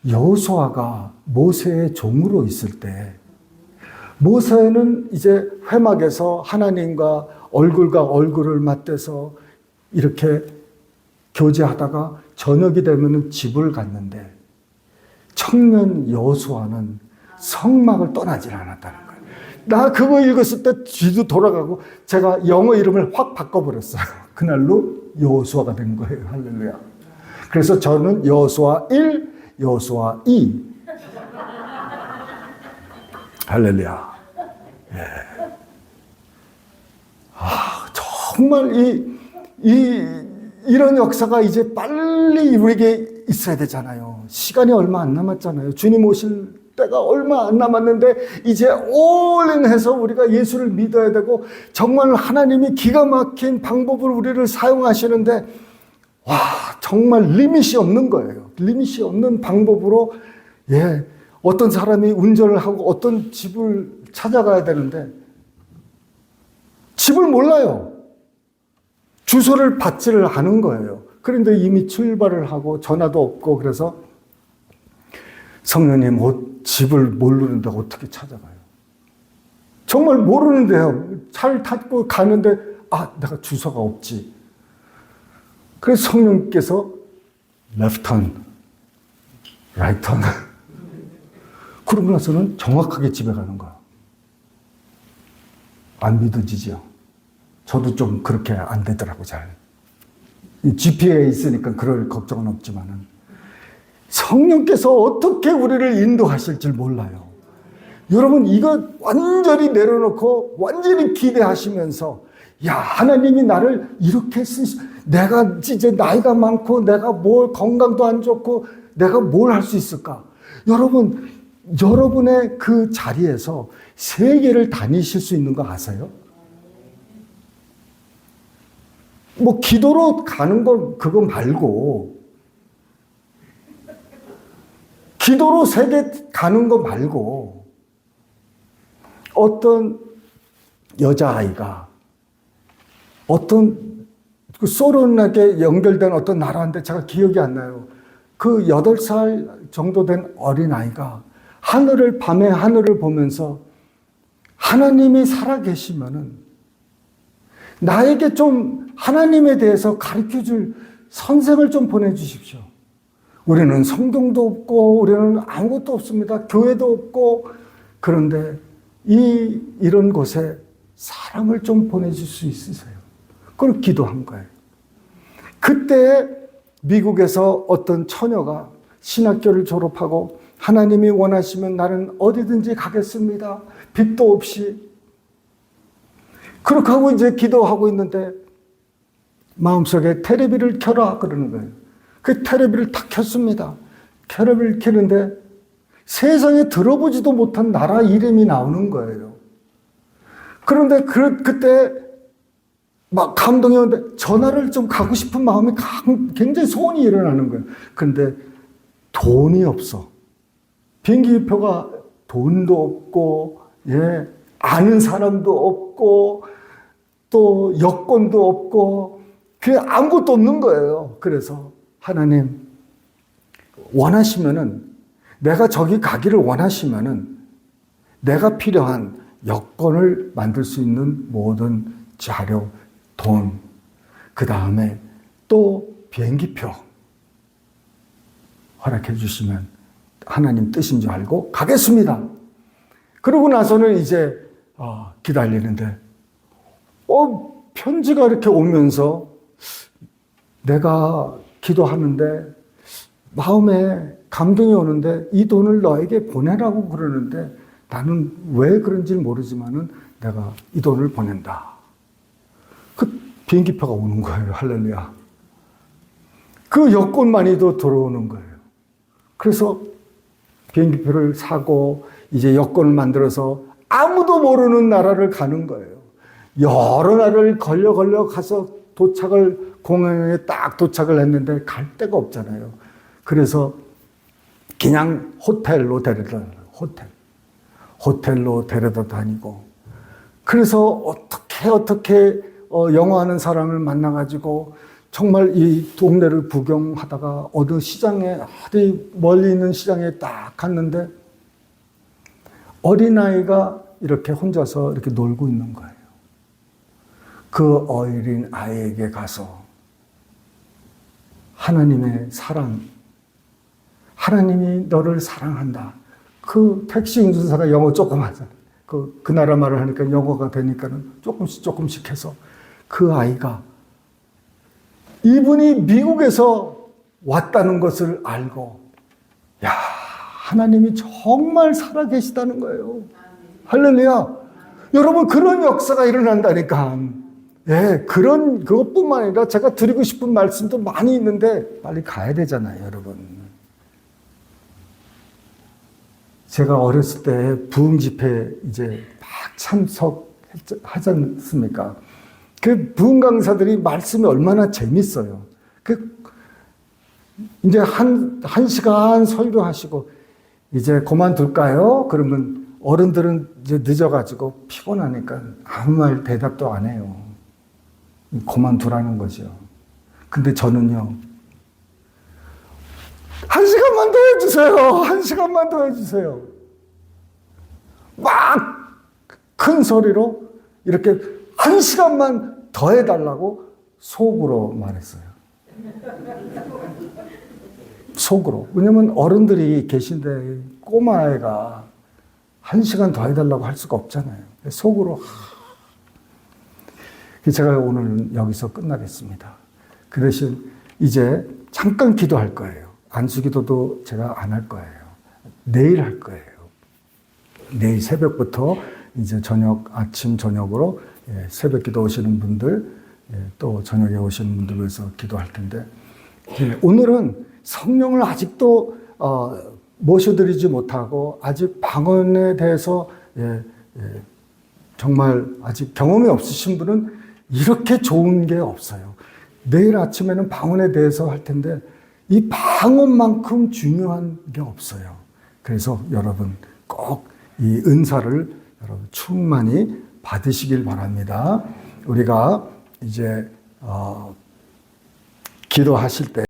여호수아가 모세의 종으로 있을 때, 모세는 이제 회막에서 하나님과 얼굴과 얼굴을 맞대서 이렇게 교제하다가 저녁이 되면 집을 갔는데 청년 여호수아는 성막을 떠나질 않았다는 거예요. 나 그거 읽었을 때 뒤도 돌아가고 제가 영어 이름을 확 바꿔버렸어요. 그날로 여호수아가 된 거예요. 할렐루야. 그래서 저는 여호수아 1, 여호수아 2. 할렐루야. 예. 정말 이런 역사가 이제 빨리 우리에게 있어야 되잖아요. 시간이 얼마 안 남았잖아요. 주님 오실 때가 얼마 안 남았는데 이제 올인해서 우리가 예수를 믿어야 되고 정말 하나님이 기가 막힌 방법으로 우리를 사용하시는데 정말 리밋이 없는 거예요. 리밋이 없는 방법으로 어떤 사람이 운전을 하고 어떤 집을 찾아가야 되는데 집을 몰라요. 주소를 받지를 않은 거예요. 그런데 이미 출발을 하고 전화도 없고 그래서 성령님 집을 모르는데 어떻게 찾아가요? 정말 모르는데요. 차를 타고 가는데 내가 주소가 없지. 그래서 성령께서 left turn, right turn. 그러고 나서는 정확하게 집에 가는 거야. 안 믿어지죠? 저도 좀 그렇게 안 되더라고, 잘. GPA에 있으니까 그럴 걱정은 없지만은. 성령께서 어떻게 우리를 인도하실지 몰라요. 여러분, 이거 완전히 내려놓고 완전히 기대하시면서, 하나님이 나를 이렇게 내가 이제 나이가 많고, 내가 건강도 안 좋고, 내가 뭘 할 수 있을까? 여러분, 여러분의 그 자리에서 세계를 다니실 수 있는 거 아세요? 기도로 가는 거, 그거 말고, 기도로 세계 가는 거 말고, 어떤 여자아이가, 어떤 소련에게 연결된 어떤 나라인데 제가 기억이 안 나요. 그 8살 정도 된 어린아이가 밤에 하늘을 보면서 하나님이 살아계시면은 나에게 좀 하나님에 대해서 가르쳐줄 선생을 좀 보내주십시오. 우리는 성경도 없고 우리는 아무것도 없습니다. 교회도 없고 그런데 이런 곳에 사람을 좀 보내줄 수 있으세요? 그걸 기도한 거예요. 그때 미국에서 어떤 처녀가 신학교를 졸업하고 하나님이 원하시면 나는 어디든지 가겠습니다. 빚도 없이. 그렇게 하고 이제 기도하고 있는데 마음속에 테레비를 켜라 그러는 거예요. 그 테레비를 탁 켰습니다. 테레비를 켜는데 세상에 들어보지도 못한 나라 이름이 나오는 거예요. 그런데 그때 막 감동이 오는데 전화를 좀 가고 싶은 마음이 굉장히 소원이 일어나는 거예요. 그런데 돈이 없어. 비행기표가 돈도 없고, 아는 사람도 없고, 또 여권도 없고, 그냥 아무것도 없는 거예요. 그래서 하나님, 원하시면은, 내가 저기 가기를 원하시면은, 내가 필요한 여권을 만들 수 있는 모든 자료, 돈, 그 다음에 또 비행기표 허락해 주시면 하나님 뜻인 줄 알고 가겠습니다. 그러고 나서는 이제 기다리는데 편지가 이렇게 오면서 내가 기도하는데 마음에 감동이 오는데 이 돈을 너에게 보내라고 그러는데 나는 왜 그런지 모르지만은 내가 이 돈을 보낸다. 그 비행기표가 오는 거예요. 할렐루야. 그 여권만이도 들어오는 거예요. 그래서 비행기표를 사고 이제 여권을 만들어서 아무도 모르는 나라를 가는 거예요. 여러 나라를 걸려 가서 공항에 딱 도착을 했는데 갈 데가 없잖아요. 그래서 그냥 호텔로 데려다 다니고 그래서 어떻게 영어하는 사람을 만나가지고 정말 이 동네를 구경하다가 어느 시장에 어디 멀리 있는 시장에 딱 갔는데 어린아이가 이렇게 혼자서 이렇게 놀고 있는 거예요. 그 어린 아이에게 가서 하나님의 사랑, 하나님이 너를 사랑한다. 그 택시 운전사가 영어 조금 하잖아요. 그 나라 말을 하니까 영어가 되니까는 조금씩 해서 그 아이가 이분이 미국에서 왔다는 것을 알고, 하나님이 정말 살아계시다는 거예요. 할렐루야. 여러분, 그런 역사가 일어난다니까. 예, 그것뿐만 아니라 제가 드리고 싶은 말씀도 많이 있는데 빨리 가야 되잖아요, 여러분. 제가 어렸을 때 부흥 집회 이제 막 참석하지 않습니까? 그 부흥 강사들이 말씀이 얼마나 재밌어요. 이제 한 시간 설교하시고 이제 그만둘까요? 그러면 어른들은 이제 늦어가지고 피곤하니까 아무 말 대답도 안 해요. 그만두라는 거죠. 근데 저는요, 1시간만 더 해주세요. 1시간만 더 해주세요. 막 큰 소리로 이렇게 1시간만 더 해달라고 속으로 말했어요. 속으로. 왜냐면 어른들이 계신데 꼬마애가 1시간 더 해달라고 할 수가 없잖아요. 속으로. 제가 오늘 여기서 끝나겠습니다. 그 대신 이제 잠깐 기도할 거예요. 안수기도도 제가 안 할 거예요. 내일 할 거예요. 내일 새벽부터 이제 아침, 저녁으로 새벽 기도 오시는 분들, 또 저녁에 오시는 분들 위해서 기도할 텐데, 오늘은 성령을 아직도 모셔드리지 못하고 아직 방언에 대해서 정말 아직 경험이 없으신 분은 이렇게 좋은 게 없어요. 내일 아침에는 방언에 대해서 할 텐데 이 방언만큼 중요한 게 없어요. 그래서 여러분 꼭 이 은사를 여러분 충만히 받으시길 바랍니다. 우리가 이제 기도하실 때